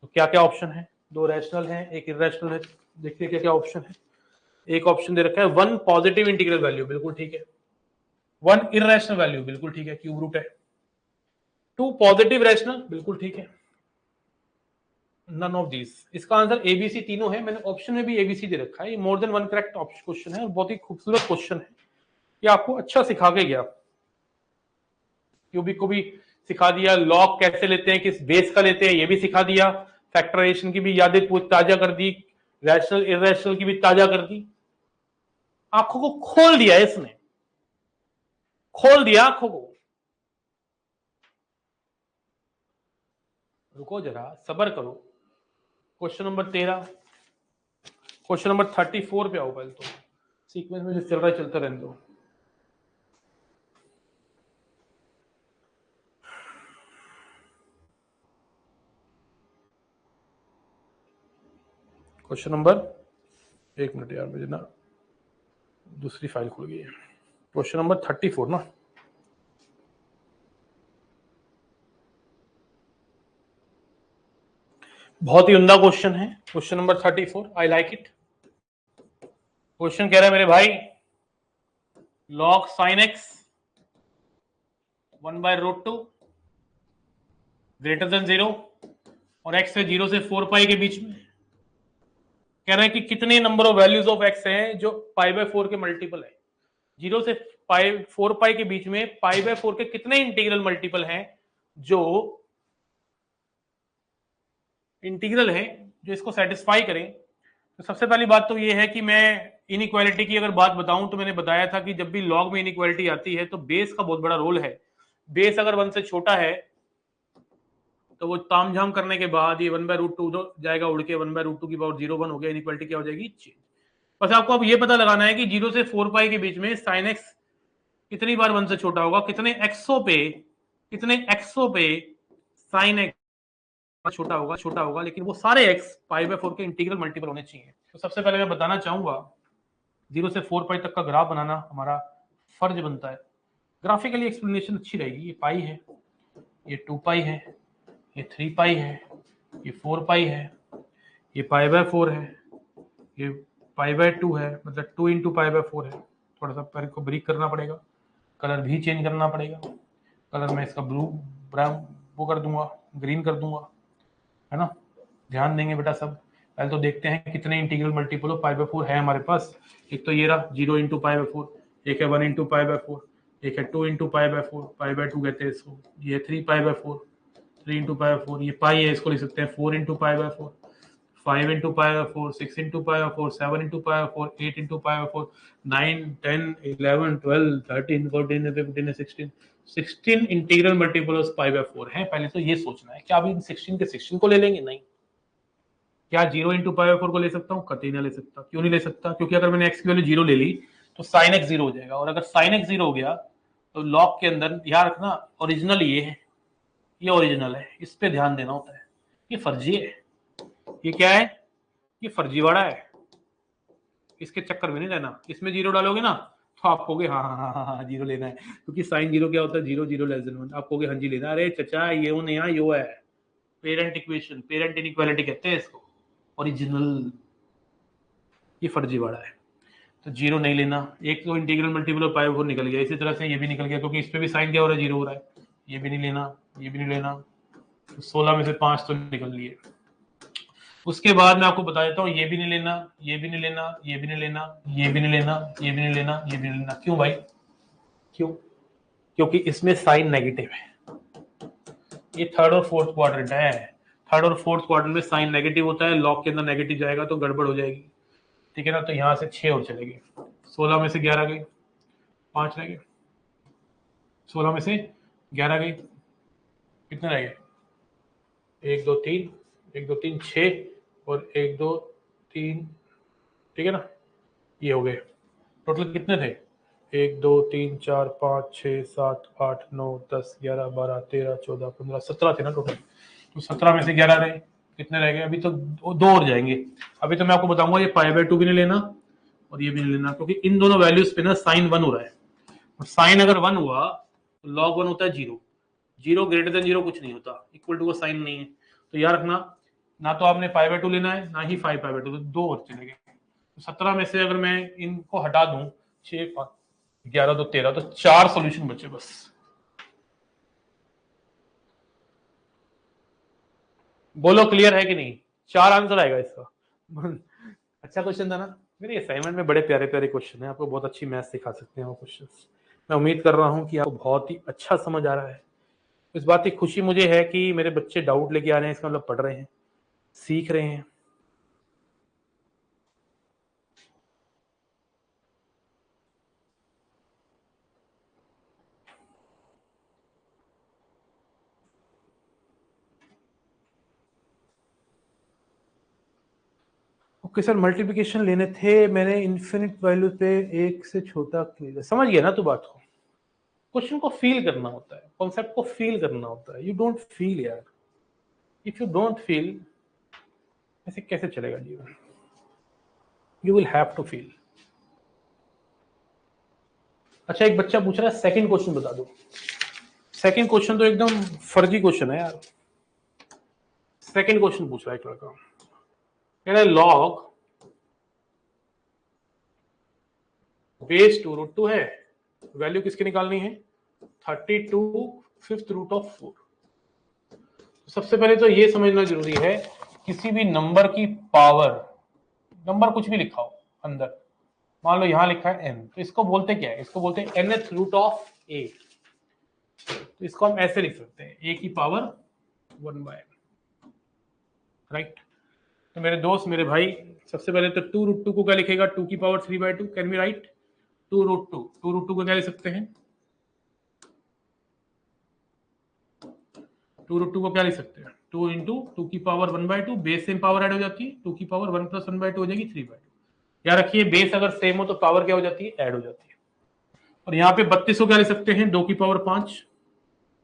तो क्या क्या ऑप्शन है? 2 रैशनल है, एक इरेशनल है। देखिए क्या क्या ऑप्शन है। एक ऑप्शन दे रखा है 1 पॉजिटिव इंटीग्रल वैल्यू, बिल्कुल ठीक है। 1 इररेशनल वैल्यू, बिल्कुल ठीक है, क्यूब रूट है। 2 पॉजिटिव रैशनल, बिल्कुल ठीक है। नन ऑफ दीज, इसका आंसर एबीसी तीनों है। मैंने ऑप्शन में भी एबीसी दे रखा है। ये more than one correct question है और बहुत ही खूबसूरत क्वेश्चन है। ये आपको अच्छा सिखा के गया, क्यूबिक को भी सिखा दिया, लॉग कैसे लेते हैं, किस बेस का लेते हैं ये भी सिखा दिया, फैक्टराइजेशन की भी यादें ताजा कर दी, रैशनल इररेशनल की भी ताजा कर दी। आंखों को खोल दिया इसने, खोल दिया आंखों को। रुको जरा, सबर करो। क्वेश्चन नंबर 13, क्वेश्चन नंबर 34 पे आओ पहले तो, सीक्वेंस में जो चल रहा है चलता रहने दो। क्वेश्चन नंबर, एक मिनट यार मुझे ना दूसरी फाइल खुल गई है। क्वेश्चन नंबर 34 ना, बहुत ही उम्दा क्वेश्चन है। Question number 34, I like it. Question कह रहा है मेरे भाई, log sin x 1/√2 greater than 0 और x से 0 से 4 पाई के बीच में। कह रहा है कि कितने number of values of x हैं जो π/4 के मल्टीपल है। 0 से 4 पाई के बीच में π/4 के कितने इंटीग्रल मल्टीपल हैं जो इंटीग्रल है जो इसको सेटिस्फाई करें। तो सबसे पहली बात तो ये है कि मैं इनइक्वालिटी की अगर बात बताऊं तो मैंने बताया था कि जब भी लॉग में इनइक्वालिटी आती है तो बेस का बहुत बड़ा रोल है। बेस अगर 1 से छोटा है तो वो तामझाम करने के बाद ये 1/√2 तो जाएगा उड़ के, 1/√2 की पावर 0 1 हो गया, इनइक्वालिटी क्या हो जाएगी, चेंज। बस आपको अब ये पता लगाना है कि 0 से 4 पाई के बीच में साइन एक्स कितनी बार 1 से छोटा होगा, कितने एक्सों पे साइन एक्स छोटा होगा, लेकिन वो सारे एक्स π/4 के इंटीग्रल मल्टीपल होने चाहिए। तो सबसे पहले मैं बताना चाहूंगा 0 से 4 पाई तक का ग्राफ बनाना हमारा फर्ज बनता है। ग्राफिकली एक्सप्लेनेशन अच्छी रहेगी। ये पाई है, ये 2 पाई है, ये 3 पाई है, ये 4 पाई है, ये π/4 है, ये π/2 है, मतलब 2 × π/4 है। थोड़ा सा पैर को ब्रीक करना पड़ेगा, कलर भी चेंज करना पड़ेगा। कलर मैं इसका ब्लू ब्राउन वो कर दूंगा, ग्रीन कर दूंगा, है ना। ध्यान देंगे बेटा सब। पहले तो देखते हैं कितने इंटीग्रल मल्टीपल ऑफ π/4 है हमारे पास। एक तो ये रहा 0 × π/4, एक है 1 × π/4, एक है 2 × π/4, π/2 कहते हैं इसको। ये 3 π/4, 3 × π/4, ये पाई है, इसको लिख सकते हैं 4 × π/4, 5 × π/4, 6 × π/4, 7 × π/4, 8 × π/4, 9, 10, 11, 12, 13, 14, 15, 16, 16 इंटीग्रल मल्टीपल ऑफ π/4 है। पहले तो ये सोचना है, क्या अभी इन 16 के 16 को ले लेंगे? नहीं। क्या 0 × π/4 को ले सकता हूँ? कतई नहीं ले सकता। क्यों नहीं ले सकता? क्योंकि अगर मैंने x की वैल्यू 0 ले ली तो sin x 0 हो जाएगा, और अगर sin x 0 हो गया तो लॉग के अंदर ध्यान रखना ओरिजिनल ये है, ये ओरिजिनल है, इस पे ध्यान देना होता है। ये फर्जी है, ये क्या है, ये फर्जीवाड़ा है, इसके चक्कर में नहीं रहना। इसमें 0 डालोगे ना तो आप कहोगे हाँ हाँ हाँ हाँ 0 लेना है, क्योंकि साइन 0 क्या होता है, 0 0 लेस देन 1। आप कहोगे हाँ जी लेना। अरे चचा ये हो नहीं, यो है पेरेंट इक्वेशन, पेरेंट इनइक्वालिटी कहते हैं इसको, ओरिजिनल। ये फर्जीवाड़ा है, तो 0 नहीं लेना। एक तो इंटीग्रल मल्टीपल ऑफ π/4 निकल गया, इसी तरह से ये भी निकल गया, क्योंकि इस पे भी साइन क्या हो रहा है, 0 हो रहा है। ये भी नहीं लेना, ये भी नहीं लेना। तो 16 में से 5 तो निकल लिए। उसके बाद मैं आपको बता देता हूँ, ये भी नहीं लेना, ये भी नहीं लेना, ये भी नहीं लेना, ये भी नहीं लेना, ये भी नहीं लेना, ये भी नहीं लेना। क्यों भाई? क्यों? क्योंकि इसमें साइन नेगेटिव है। ये थर्ड और फोर्थ क्वाड्रेंट है, थर्ड और फोर्थ क्वाड्रेंट में साइन नेगेटिव होता है, लॉग के अंदर नेगेटिव जाएगा तो गड़बड़ हो जाएगी, ठीक है ना। तो यहाँ से 6 और चलेंगे, 16 में से 11 गई, 5 रह गए, 16 में से 11 गई, कितने रह गए? 1 2 3, 1 2 3 6 और 1 2 3, ठीक है ना। ये हो गए। टोटल कितने थे? 1 2 3 4 5 6 7 8 9 10 11 12 13 14 15 17 थे ना टोटल। तो 17 में से 11 रहे, कितने रह गए? अभी तो 2 और जाएंगे। अभी तो मैं आपको बताऊंगा ये π/2 भी नहीं लेना और ये भी नहीं लेना, क्योंकि इन दोनों वैल्यूज पे ना साइन 1 हो रहा है, और साइन अगर 1 हुआ तो log 1 होता है 0, 0 ग्रेटर देन 0 कुछ नहीं होता, इक्वल टू का साइन नहीं है। तो याद रखना, ना तो आपने π/2 लेना है, ना ही 5π/2, तो 2 और चले गए। 17 में से अगर मैं इनको हटा दूं, 6 5 11 2 13, तो 4 सॉल्यूशन बचे बस। बोलो क्लियर है कि नहीं? 4 आंसर आएगा इसका। अच्छा क्वेश्चन था ना। मेरे असाइनमेंट में बड़े प्यारे प्यारे क्वेश्चन है, आपको बहुत अच्छी मैथ्स सिखा सकते हैं वो क्वेश्चन। मैं उम्मीद कर रहा हूं कि आपको बहुत ही अच्छा समझ आ रहा है। इस बात की खुशी मुझे है कि मेरे बच्चे डाउट लेके आ रहे हैं, इसका मतलब पढ़ रहे हैं, सीख रहे हैं। ओके सर, मल्टीप्लिकेशन लेने थे, मैंने इन्फिनिट वैल्यू पे एक से छोटा क्लियर। समझ गया ना तू बात को? क्वेश्चन को फील करना होता है, कॉन्सेप्ट को फील करना होता है। यू डोंट फील यार, इफ यू डोंट फील ऐसे कैसे चलेगा जीवन? You will have to feel. अच्छा, एक बच्चा पूछ रहा है सेकंड क्वेश्चन बता दो। सेकंड क्वेश्चन तो एकदम फर्जी क्वेश्चन है यार। सेकंड क्वेश्चन पूछ रहा है एक लड़का, कह रहा है लॉग बेस 2√2 है, वैल्यू किसकी निकालनी है? 32 फिफ्थ रूट ऑफ 4। सबसे पहले तो ये समझना जरूरी है, किसी भी नंबर की पावर, नंबर कुछ भी लिखा हो अंदर, मान लो यहां लिखा है n, तो इसको बोलते क्या है? इसको बोलते हैं nth रूट ऑफ a। तो इसको हम ऐसे लिख सकते हैं, a की पावर 1/n, राइट? तो मेरे दोस्त, मेरे भाई, सबसे पहले तो 2√2 को क्या लिखेगा? 2 की पावर 3/2। Can we write 2√2? 2√2 को क्या लिख सकते हैं? 2√2 को क्या लिख सकते हैं? 2 इंटू 2 की power 1/2, base same power add हो जाती है, 2 की पावर 1 + 1/2 हो जाएगी 3/2। याद रखिए, बेस अगर सेम हो तो पावर क्या हो जाती है? ऐड हो जाती है। और यहाँ पे 32 को क्या लिख सकते हैं? 2 की पावर 5,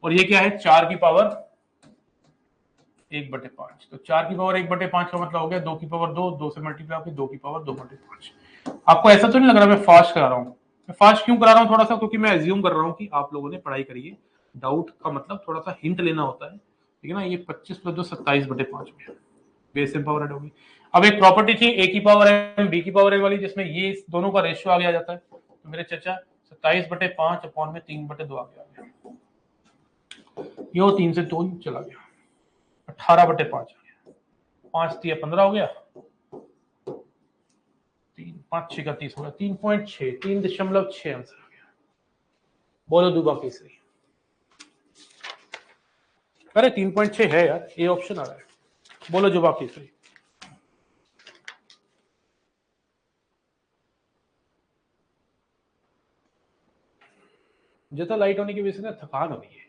और ये क्या है? 4 की पावर 1/5। तो 4 की पावर 1/5 का मतलब हो गया 2 की पावर 2, 2 से मल्टीप्लाई होकर 2 की पावर 2/5। आपको ऐसा तो नहीं लग रहा मैं फास्ट करा रहा हूँ? मैं फास्ट क्यों करा रहा हूँ थोड़ा सा? क्योंकि मैं एज्यूम कर रहा हूँ कि आप लोगों ने पढ़ाई करी है। डाउट का मतलब थोड़ा सा हिंट लेना होता है, ठीक है ना? ये 25 + 2 27/5 में बेस सेम पावर ऐड होगी। अब एक प्रॉपर्टी थी a की पावर m b की पावर n वाली, जिसमें ये दोनों का रेशियो आगे आ जाता है। तो मेरे चाचा 27/5 अपॉन में 3/2 आगे आ गया, यो 3 से 2 चला गया, 18/5 आ गया, 5 × 15 हो गया, 3 5 6 का 30 हो गया, 3.6, 3.6 आंसर आ गया। बोलो दूबा केसरी। अरे 3.6 है यार, ए ऑप्शन आ रहा है। बोलो जुबा केसरी। जैसा लाइट होने की वजह से ना थकान हो रही है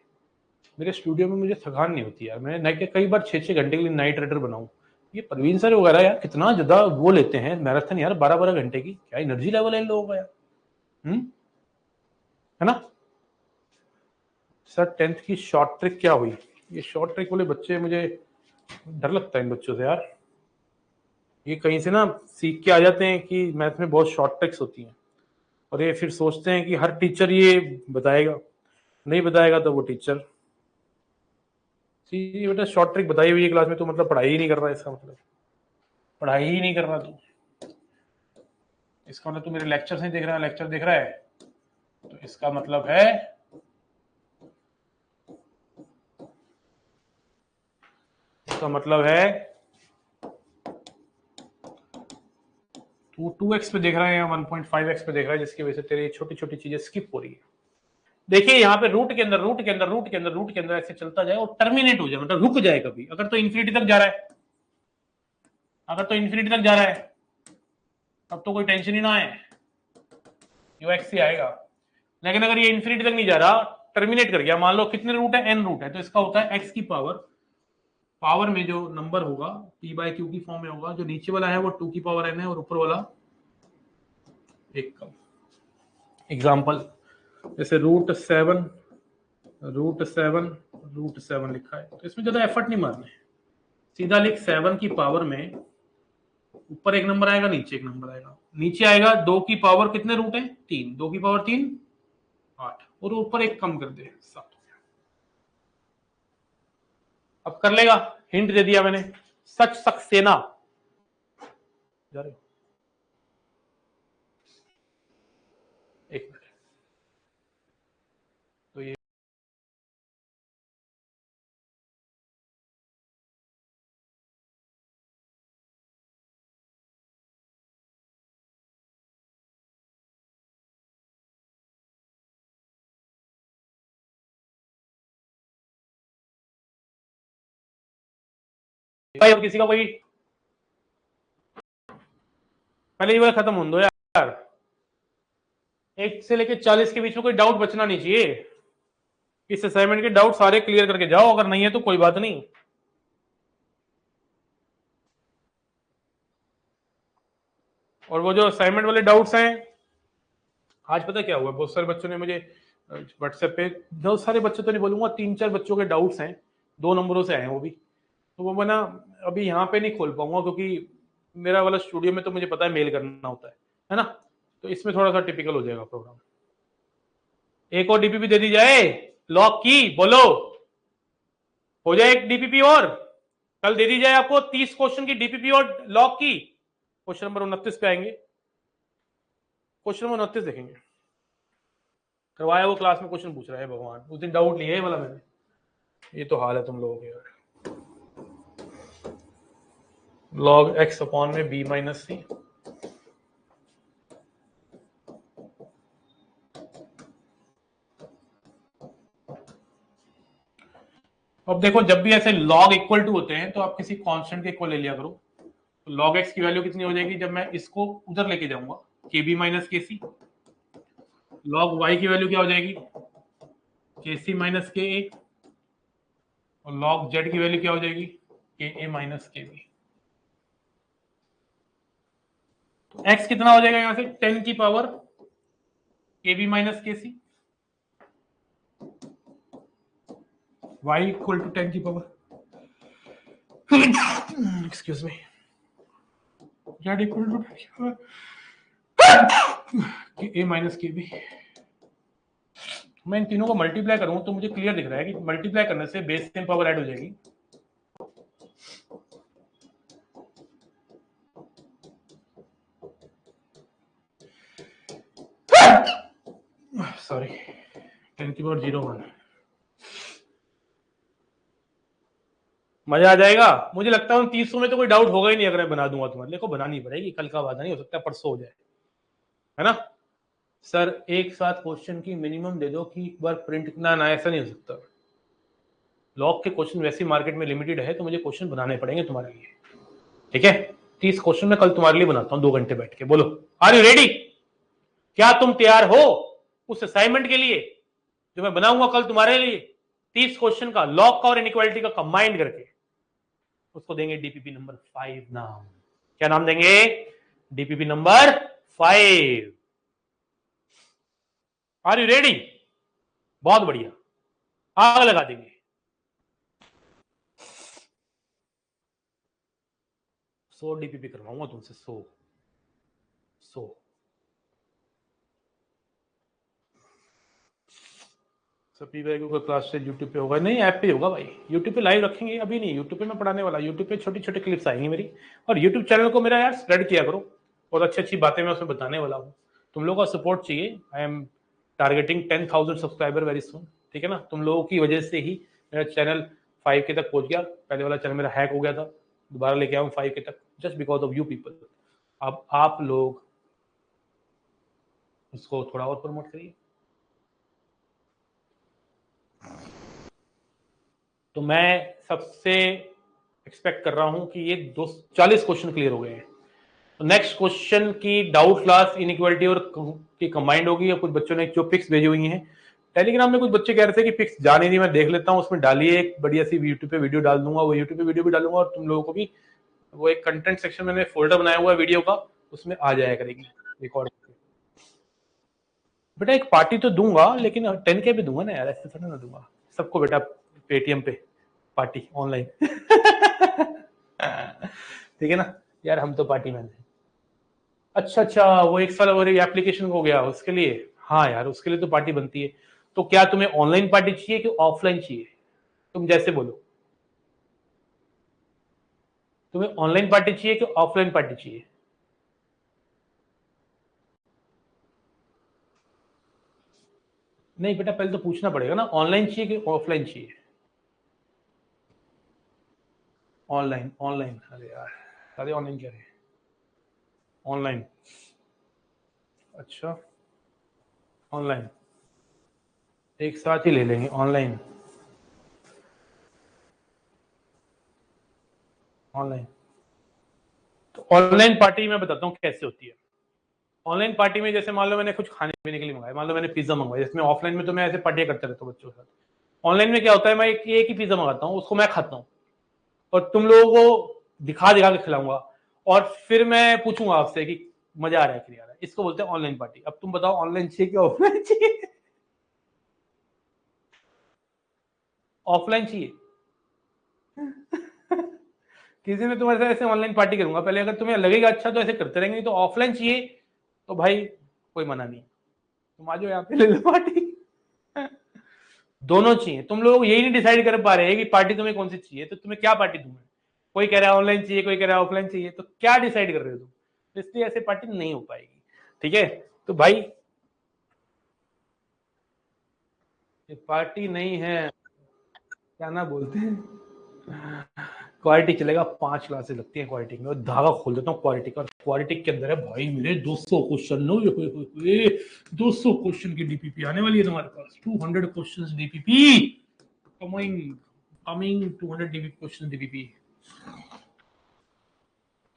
मेरे स्टूडियो में। मुझे थकान नहीं होती यार। मैं नाइट के कई बार 6-6 घंटे के लिए नाइट राइडर बनाऊं। ये परवीन सर वगैरह यार कितना ज्यादा वो लेते हैं मैराथन यार, 12-12 घंटे की। क्या एनर्जी लेवल है इन लोगों का यार, है ना? सर 10th की शॉर्ट ट्रिक क्या हुई? ये शॉर्ट ट्रिक वाले बच्चे, मुझे डर लगता है इन बच्चों से यार। ये कहीं से ना सीख के आ जाते हैं कि मैथ में बहुत शॉर्ट ट्रिक्स होती हैं, और ये फिर सोचते हैं कि हर टीचर ये बताएगा। नहीं बताएगा तो वो टीचर, ये बेटा शॉर्ट ट्रिक बताई हुई है क्लास में तो मतलब पढ़ाई ही नहीं कर रहा है, इसका मतलब पढ़ाई ही नहीं कर रहा तू। इसका मतलब तू मेरे लेक्चर नहीं देख रहा है, लेक्चर देख रहा है तो इसका मतलब है तू 2x पे देख रहा है या 1.5x पे देख रहा है, जिसकी वजह से तेरी छोटी छोटी चीजें स्किप हो रही है। देखिए यहाँ पे रूट के अंदर रूट के अंदर रूट के अंदर रूट के अंदर ऐसे चलता जाए और टर्मिनेट हो जाए, मतलब रुक जाए कभी। अगर तो इन्फिनिटी तक जा रहा है, अगर तो इन्फिनिटी तक जा रहा है तब तो कोई टेंशन ही ना है, ux ही आएगा। लेकिन अगर ये इन्फिनिटी तक नहीं जा रहा, टर्मिनेट कर गया, मान लो कितने रूट है? n रूट है, तो इसका होता है x की पावर में जो नंबर होगा p/q की फॉर्म में होगा। जो नीचे वाला है वो 2 की पावर n है और ऊपर वाला 1 का। एग्जाम्पल जैसे √7 लिखा है, तो इसमें ज्यादा एफर्ट नहीं मारना है, सीधा लिख 7 की पावर में ऊपर एक नंबर आएगा, नीचे एक नंबर आएगा। नीचे आएगा 2 की पावर कितने रूट है? 3, 2 की पावर 3 8, और ऊपर एक कम कर दे 7। अब कर लेगा, हिंट दे दिया मैंने। सच सक्सेना जा रहे हो? भाई अब किसी का कोई पहले ये वाला खत्म हो दो यार। 1 से लेके 40 के बीच में कोई डाउट बचना नहीं चाहिए। इस असाइनमेंट के डाउट सारे क्लियर करके जाओ, अगर नहीं है तो कोई बात नहीं। और वो जो असाइनमेंट वाले डाउट्स हैं, आज पता क्या हुआ, बहुत सारे बच्चों ने मुझे व्हाट्सएप पे, बहुत सारे बच्चों तो नहीं बोलूंगा, 3-4 बच्चों के डाउट्स हैं, 2 नंबरों से आए हैं वो भी। तो वो मैं ना अभी यहाँ पे नहीं खोल पाऊंगा, क्योंकि मेरा वाला स्टूडियो में तो मुझे पता है मेल करना होता है ना, तो इसमें थोड़ा सा टिपिकल हो जाएगा प्रोग्राम। एक और डीपीपी दे दी जाए लॉक की, बोलो हो जाए एक डीपीपी और, कल दे दी जाए आपको 30 क्वेश्चन की डीपीपी और लॉक की। क्वेश्चन नंबर 29 पे आएंगे, क्वेश्चन नंबर 29 देखेंगे। करवाया वो क्लास में क्वेश्चन पूछ रहा है भगवान, उस दिन डाउट लिया है वाला मैंने। ये तो हाल है तुम लोगों के यार। लॉग एक्स अपॉन में बी माइनस सी, अब देखो जब भी ऐसे लॉग इक्वल टू होते हैं तो आप किसी कांस्टेंट के इक्वल ले लिया करो। तो लॉग एक्स की वैल्यू कितनी हो जाएगी जब मैं इसको उधर लेके जाऊंगा, के बी माइनस के सी। लॉग वाई की वैल्यू क्या हो जाएगी, के सी माइनस के ए। और लॉग जेड की वैल्यू क्या हो जाएगी, के ए माइनस के बी। तो एक्स कितना हो जाएगा यहां से, 10 की पावर के बी माइनस के सी, वाई इक्वल टू 10 की power excuse me, Z equal to 10 की पावर के ए माइनस के बी। मैं इन तीनों को मल्टीप्लाई करूं तो मुझे क्लियर दिख रहा है कि मल्टीप्लाई करने से बेस 10 पावर ऐड हो जाएगी। सॉरी, 10 की पावर 01। मजा आ जाएगा। मुझे लगता है उन 300 में तो कोई डाउट होगा ही नहीं अगर मैं बना दूंगा तुम्हारे लिए। को बनानी पड़ेगी, कल का वादा नहीं हो सकता, परसों हो जाए, है ना सर। एक साथ क्वेश्चन की मिनिमम दे दो कि एक बार प्रिंट ना, ऐसा नहीं हो सकता। लॉग के क्वेश्चन वैसे मार्केट में लिमिटेड है, तो मुझे क्वेश्चन बनाने पड़ेंगे तुम्हारे लिए, ठीक है। 30 क्वेश्चन मैं कल तुम्हारे लिए बनाता हूँ 2 घंटे बैठ के। बोलो आर यू रेडी, क्या तुम तैयार हो उस असाइनमेंट के लिए जो मैं बनाऊंगा कल तुम्हारे लिए। 30 क्वेश्चन का, लॉग का और इनइक्वालिटी का कंबाइंड करके, उसको देंगे डीपीपी नंबर 5 नाम। क्या नाम देंगे, DPP number 5। Are you ready, बहुत बढ़िया, आग लगा देंगे। 100 डीपीपी करवाऊंगा तुमसे, 100। सभी को क्लास से यूट्यूब पे होगा, नहीं ऐप पे होगा भाई, यूट्यूब पे लाइव रखेंगे। अभी नहीं यूट्यूब पे मैं पढ़ाने वाला, यूट्यूब पे छोटी छोटी क्लिप्स आएंगी मेरी। और यूट्यूब चैनल को मेरा यार स्प्रेड किया करो, और अच्छी अच्छी बातें मैं उसमें बताने वाला हूँ। तुम लोगों का सपोर्ट चाहिए। I am targeting 10,000 subscriber very soon, ठीक है ना। तुम लोगों की वजह से ही मेरा चैनल 5K तक पहुंच गया। पहले वाला चैनल मेरा हैक हो गया था, दोबारा लेके आऊँ 5K तक, just because of you people. अब आप लोग उसको थोड़ा और प्रमोट करिए। तो मैं सबसे एक्सपेक्ट कर रहा हूं कि ये 40 क्वेश्चन क्लियर हो गए हैं। तो नेक्स्ट क्वेश्चन की डाउट क्लास इनइक्वालिटी और की कंबाइंड होगी। और कुछ बच्चों ने जो पिक्स भेजी हुई हैं टेलीग्राम में, कुछ बच्चे कह रहे थे कि पिक्स जा नहीं रही, मैं देख लेता हूँ उसमें डालिए, एक बढ़िया सी यूट्यूब पे वीडियो डाल दूंगा। वो यूट्यूब पे वीडियो भी डालूंगा और तुम लोगों को भी वो एक कंटेंट सेक्शन में फोल्डर बनाया हुआ है वीडियो का, उसमें आ जाया करेगी रिकॉर्ड। बेटा एक पार्टी तो दूंगा, लेकिन 10K पे दूंगा ना यार, ऐसे थोड़ा ना दूंगा सबको बेटा पेटीएम पे पार्टी ऑनलाइन ठीक है ना यार, हम तो पार्टी मैन हैं। अच्छा वो 1 साल और एप्लीकेशन हो गया उसके लिए, हाँ यार उसके लिए तो पार्टी बनती है। तो क्या तुम्हें ऑनलाइन पार्टी चाहिए कि ऑफलाइन चाहिए, तुम जैसे बोलो। तुम्हें ऑनलाइन पार्टी चाहिए कि ऑफलाइन पार्टी चाहिए। नहीं बेटा पहले तो पूछना पड़ेगा ना, ऑनलाइन चाहिए कि ऑफलाइन चाहिए। ऑनलाइन ऑनलाइन, अरे यार सारे ऑनलाइन कह रहे हैं, ऑनलाइन। अच्छा ऑनलाइन, एक साथ ही ले लेंगे ऑनलाइन। ऑनलाइन। तो ऑनलाइन पार्टी मैं बताता हूँ कैसे होती है। ऑनलाइन पार्टी में जैसे मान लो मैंने कुछ खाने पीने के लिए मंगाया, मान लो मैंने पिज्जा मंगवाया, जिसमें ऑफलाइन में तो मैं ऐसे पार्टियां करते रहता हूँ बच्चों के साथ। ऑनलाइन में क्या होता है, मैं एक ही पिज्जा मंगाता हूँ, उसको मैं खाता हूँ और तुम लोगों को दिखा दिखा के खिलाऊंगा और फिर मैं पूछूंगा आपसे कि मजा आ रहा है कि नहीं आ रहा है। इसको बोलते हैं ऑनलाइन पार्टी। अब तुम बताओ ऑनलाइन चाहिए कि ऑफलाइन चाहिए? ऑफलाइन चाहिए। किसी में तुम्हारे साथ ऐसे ऑनलाइन पार्टी करूंगा पहले, अगर तुम्हें लगेगा अच्छा तो ऐसे करते रहेंगे, तो ऑफलाइन चाहिए तो भाई कोई मना नहीं, तुम आ जाओ यहाँ पे ले लो पार्टी। दोनों चाहिए। तुम लोग यही नहीं डिसाइड कर पा रहे हैं कि पार्टी तुम्हें कौन सी चाहिए, तो तुम्हें क्या पार्टी दूं? कोई कह रहा है ऑनलाइन चाहिए, कोई कह रहा है ऑफलाइन चाहिए, तो क्या डिसाइड कर रहे हो तुम? तो इसलिए ऐसे पार्टी नहीं हो पाएगी। ठीक है, तो भाई ये पार्टी नहीं है, क्या ना बोलते हैं, क्वालिटी चलेगा। 5 क्लासेस लगती है क्वालिटी में, और धागा खोल देता हूँ क्वालिटी का। क्वालिटी के अंदर है भाई मेरे 200 क्वेश्चन। नो 200 क्वेश्चन की डीपीपी आने वाली है तुम्हारे पास। 200 questions DPP coming 200 DPP question DPP.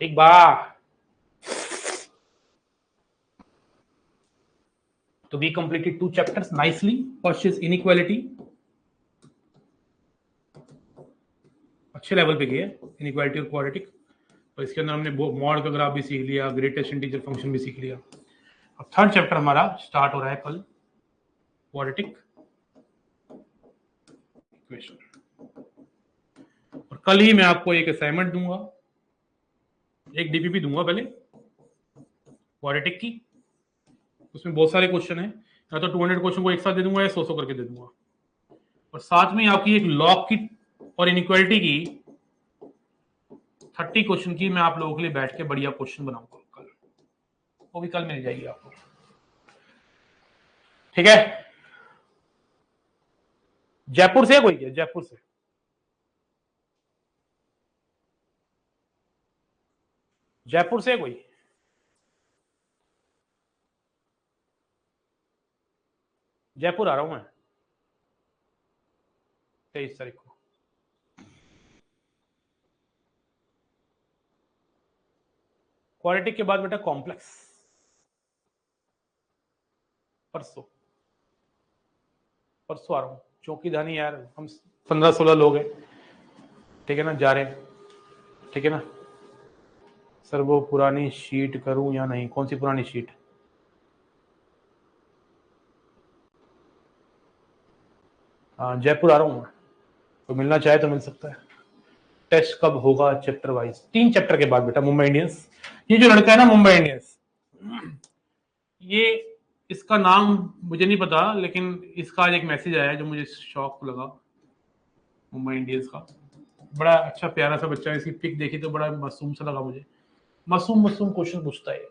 एक बार तो we completed 2 chapters nicely. First is inequality, अच्छे लेवल पे गए इनइक्वालिटी और क्वाड्रेटिक, और इसके अंदर हमने मॉड का ग्राफ भी सीख लिया, ग्रेटेस्ट इंटीजर फंक्शन भी सीख लिया। अब थर्ड चैप्टर हमारा स्टार्ट हो रहा है कल, क्वाड्रेटिक इक्वेशन। और कल ही मैं आपको एक असाइनमेंट दूंगा, एक डीपीपी दूंगा पहले क्वाड्रेटिक की। उसमें बहुत सारे क्वेश्चन है, या तो 200 क्वेश्चन को एक साथ दे दूंगा या 100 करके दे दूंगा। और साथ में आपकी एक लॉग की और इनइक्वालिटी की 30 क्वेश्चन की मैं आप लोगों के लिए बैठ के बढ़िया क्वेश्चन बनाऊंगा कल, वो भी कल मिल जाएगी आपको। ठीक है, जयपुर से कोई क्या? जयपुर से? जयपुर से कोई? जयपुर आ रहा हूं मैं 23 तारीख को। क्वाड्रेटिक के बाद बेटा कॉम्प्लेक्स परसों आ रहा हूं। चौकी धानी यार, हम 15-16 लोग हैं, ठीक है ना, जा रहे हैं, ठीक है ना। सर वो पुरानी शीट करूं या नहीं? कौन सी पुरानी शीट? हाँ जयपुर आ रहा हूं मैं, तो मिलना चाहे तो मिल सकता है। टेस्ट कब होगा? चैप्टर वाइज 3 चैप्टर के बाद बेटा। मुंबई इंडियंस, ये जो लड़का है ना मुंबई इंडियंस, ये इसका नाम मुझे नहीं पता, लेकिन इसका आज एक मैसेज आया जो मुझे शॉक लगा। मुंबई इंडियंस का बड़ा अच्छा प्यारा सा बच्चा है, इसकी पिक देखी तो बड़ा मासूम सा लगा मुझे। मासूम क्वेश्चन पूछता है,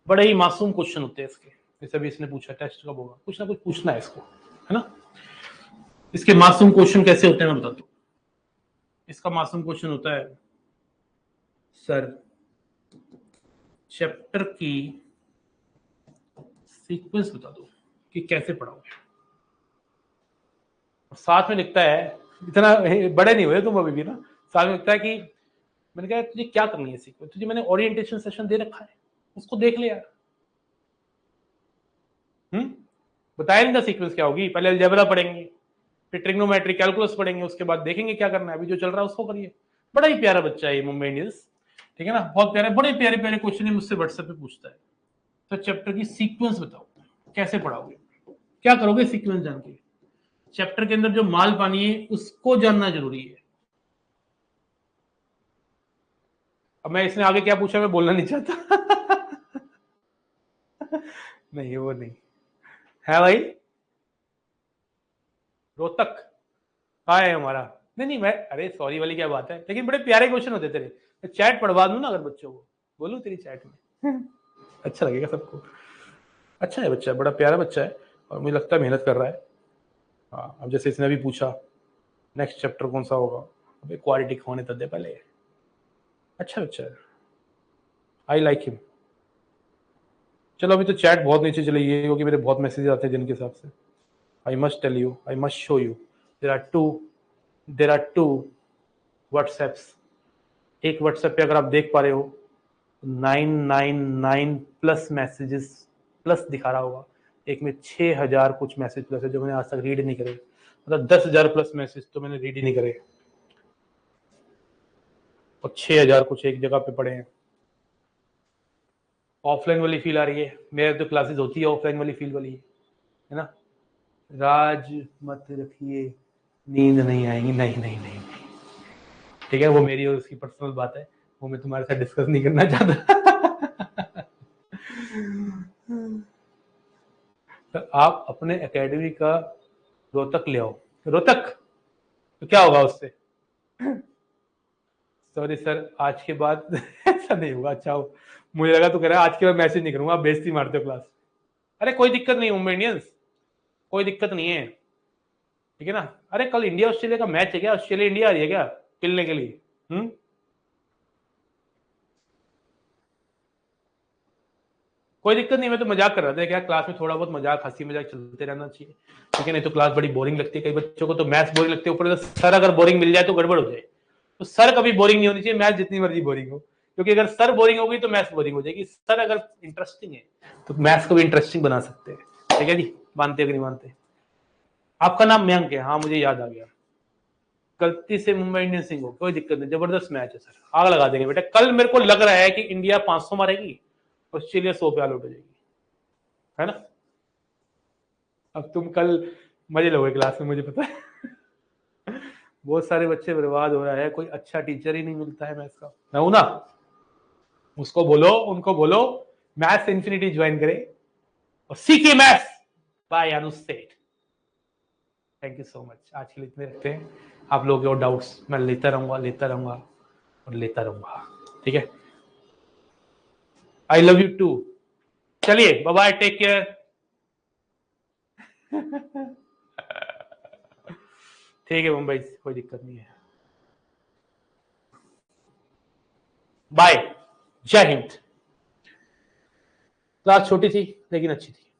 बड़े ही मासूम क्वेश्चन होते हैं इसके। जैसे अभी इसने पूछा टेस्ट कब होगा, कुछ ना कुछ पूछना है इसको, है ना। इसके मासूम क्वेश्चन कैसे होते हैं मैं बताता हूँ। इसका मासूम क्वेश्चन होता है, सर चैप्टर की सीक्वेंस बता दो कि कैसे पढ़ाओगे। साथ में लिखता है, इतना बड़े नहीं हुए तुम अभी भी ना, साथ में लिखता है कि मैंने कहा तुझे क्या करनी है सीक्वेंस, तुझे मैंने ओरिएंटेशन सेशन दे रखा है, उसको देख ले यार। बताया नहीं था सीक्वेंस क्या होगी। पहले अलजेब्रा पढ़ेंगे, फिर ट्रिग्नोमेट्री कैलकुलस पढ़ेंगे, उसके बाद देखेंगे क्या करना है। अभी जो चल रहा है उसको करिए। बड़ा ही प्यारा बच्चा है ये मुंबई इंडियंस, ठीक है ना, बहुत प्यारे, बड़े प्यारे प्यारे क्वेश्चन है, मुझसे व्हाट्सएप पे पूछता है। तो चैप्टर की सीक्वेंस बताओ, कैसे पढ़ाओगे, क्या करोगे सीक्वेंस जान के। चैप्टर के अंदर जो माल पानी है उसको जानना जरूरी है। अब मैं इसने आगे क्या पूछा मैं बोलना नहीं चाहता। नहीं वो नहीं है भाई। रोहतक कहा है हमारा? नहीं मैं, अरे सॉरी वाली क्या बात है, लेकिन बड़े प्यारे क्वेश्चन होते तेरे। मैं चैट पढ़वा दूं ना अगर बच्चों को, बोलूं तेरी चैट में। अच्छा लगेगा सबको। अच्छा है बच्चा, बड़ा प्यारा बच्चा है, और मुझे लगता है मेहनत कर रहा है। हाँ, अब जैसे इसने भी पूछा नेक्स्ट चैप्टर कौन सा होगा, अबे क्वालिटी होने तक दे पहले। अच्छा बच्चा है, आई लाइक हिम। चलो अभी तो चैट बहुत नीचे चली गई, क्योंकि मेरे बहुत मैसेज आते हैं दिन के हिसाब से। I must tell you, I must show you, there are two WhatsApps, एक व्हाट्सएप पे अगर आप देख पा रहे हो 999 प्लस मैसेजेस प्लस दिखा रहा होगा, एक में 6000 कुछ मैसेज प्लस है जो मैंने आज तक रीड नहीं करे, मतलब 10,000 प्लस मैसेज तो मैंने रीड ही नहीं करे और 6000 कुछ एक जगह पे पड़े हैं। ऑफलाइन वाली फील आ रही है, मेरे तो क्लासेस होती है ऑफलाइन वाली फील वाली है ना। राज मत रखिए, नींद नहीं आएगी, नहीं नहीं नहीं, नहीं। ठीक है, वो मेरी और उसकी पर्सनल बात है, वो मैं तुम्हारे साथ डिस्कस नहीं करना चाहता। तो आप अपने एकेडमी का रोहतक ले आओ। रोहतक तो क्या होगा उससे? सॉरी सर, आज के बाद ऐसा नहीं होगा। अच्छा हो, मुझे लगा तो कह रहा है आज के बाद मैसेज नहीं करूंगा, आप बेइज्जती मारते हो क्लास। अरे कोई दिक्कत नहीं मुंबई इंडियंस, कोई दिक्कत नहीं है, ठीक है ना। अरे कल इंडिया ऑस्ट्रेलिया का मैच है क्या? ऑस्ट्रेलिया इंडिया आ रही है क्या खेलने के लिए? कोई दिक्कत नहीं, मैं तो मजाक कर रहा था क्या, क्लास में थोड़ा बहुत मजाक, हंसी मजाक चलते रहना चाहिए, ठीक है। नहीं तो क्लास बड़ी बोरिंग लगती है, कई बच्चों को तो मैथ्स बोरिंग लगती है, ऊपर से सर अगर बोरिंग मिल जाए तो गड़बड़ हो जाए। तो सर कभी बोरिंग नहीं होनी चाहिए, मैथ्स जितनी मर्जी बोरिंग हो, क्योंकि अगर सर बोरिंग होगी तो मैथ्स बोरिंग हो जाएगी। सर अगर इंटरेस्टिंग है तो मैथ्स को भी इंटरेस्टिंग बना सकते हैं, ठीक है जी। मानते हो कि नहीं मानते? आपका नाम मयंक है, हाँ मुझे याद आ गया। गलती से मुंबई इंडियंस सिंह हो, कोई दिक्कत नहीं, जबरदस्त मैच है सर, आग लगा देंगे बेटा। कल मेरे को लग रहा है कि इंडिया 500 मारेगी, ऑस्ट्रेलिया 100 पे आउट हो जाएगी, है ना। अब तुम कल मजे लोगे क्लास में, मुझे पता है। बहुत सारे बच्चे बर्बाद हो रहा है, कोई अच्छा टीचर ही नहीं मिलता है मैथ्स का। मैं हूं ना, उसको बोलो, उनको बोलो मैथ्स इंफिनिटी ज्वाइन करे और सीखे मैथ्स बाय अनुज सेठ। थैंक यू सो मच, आज के लिए इतने रखते हैं। आप लोगों के और डाउट्स मैं लेता रहूंगा और लेता रहूंगा, ठीक है। I love you too. चलिए बाय बाय, टेक केयर। ठीक है मुंबई, कोई दिक्कत नहीं है। बाय, जय हिंद। क्लास छोटी थी लेकिन अच्छी थी।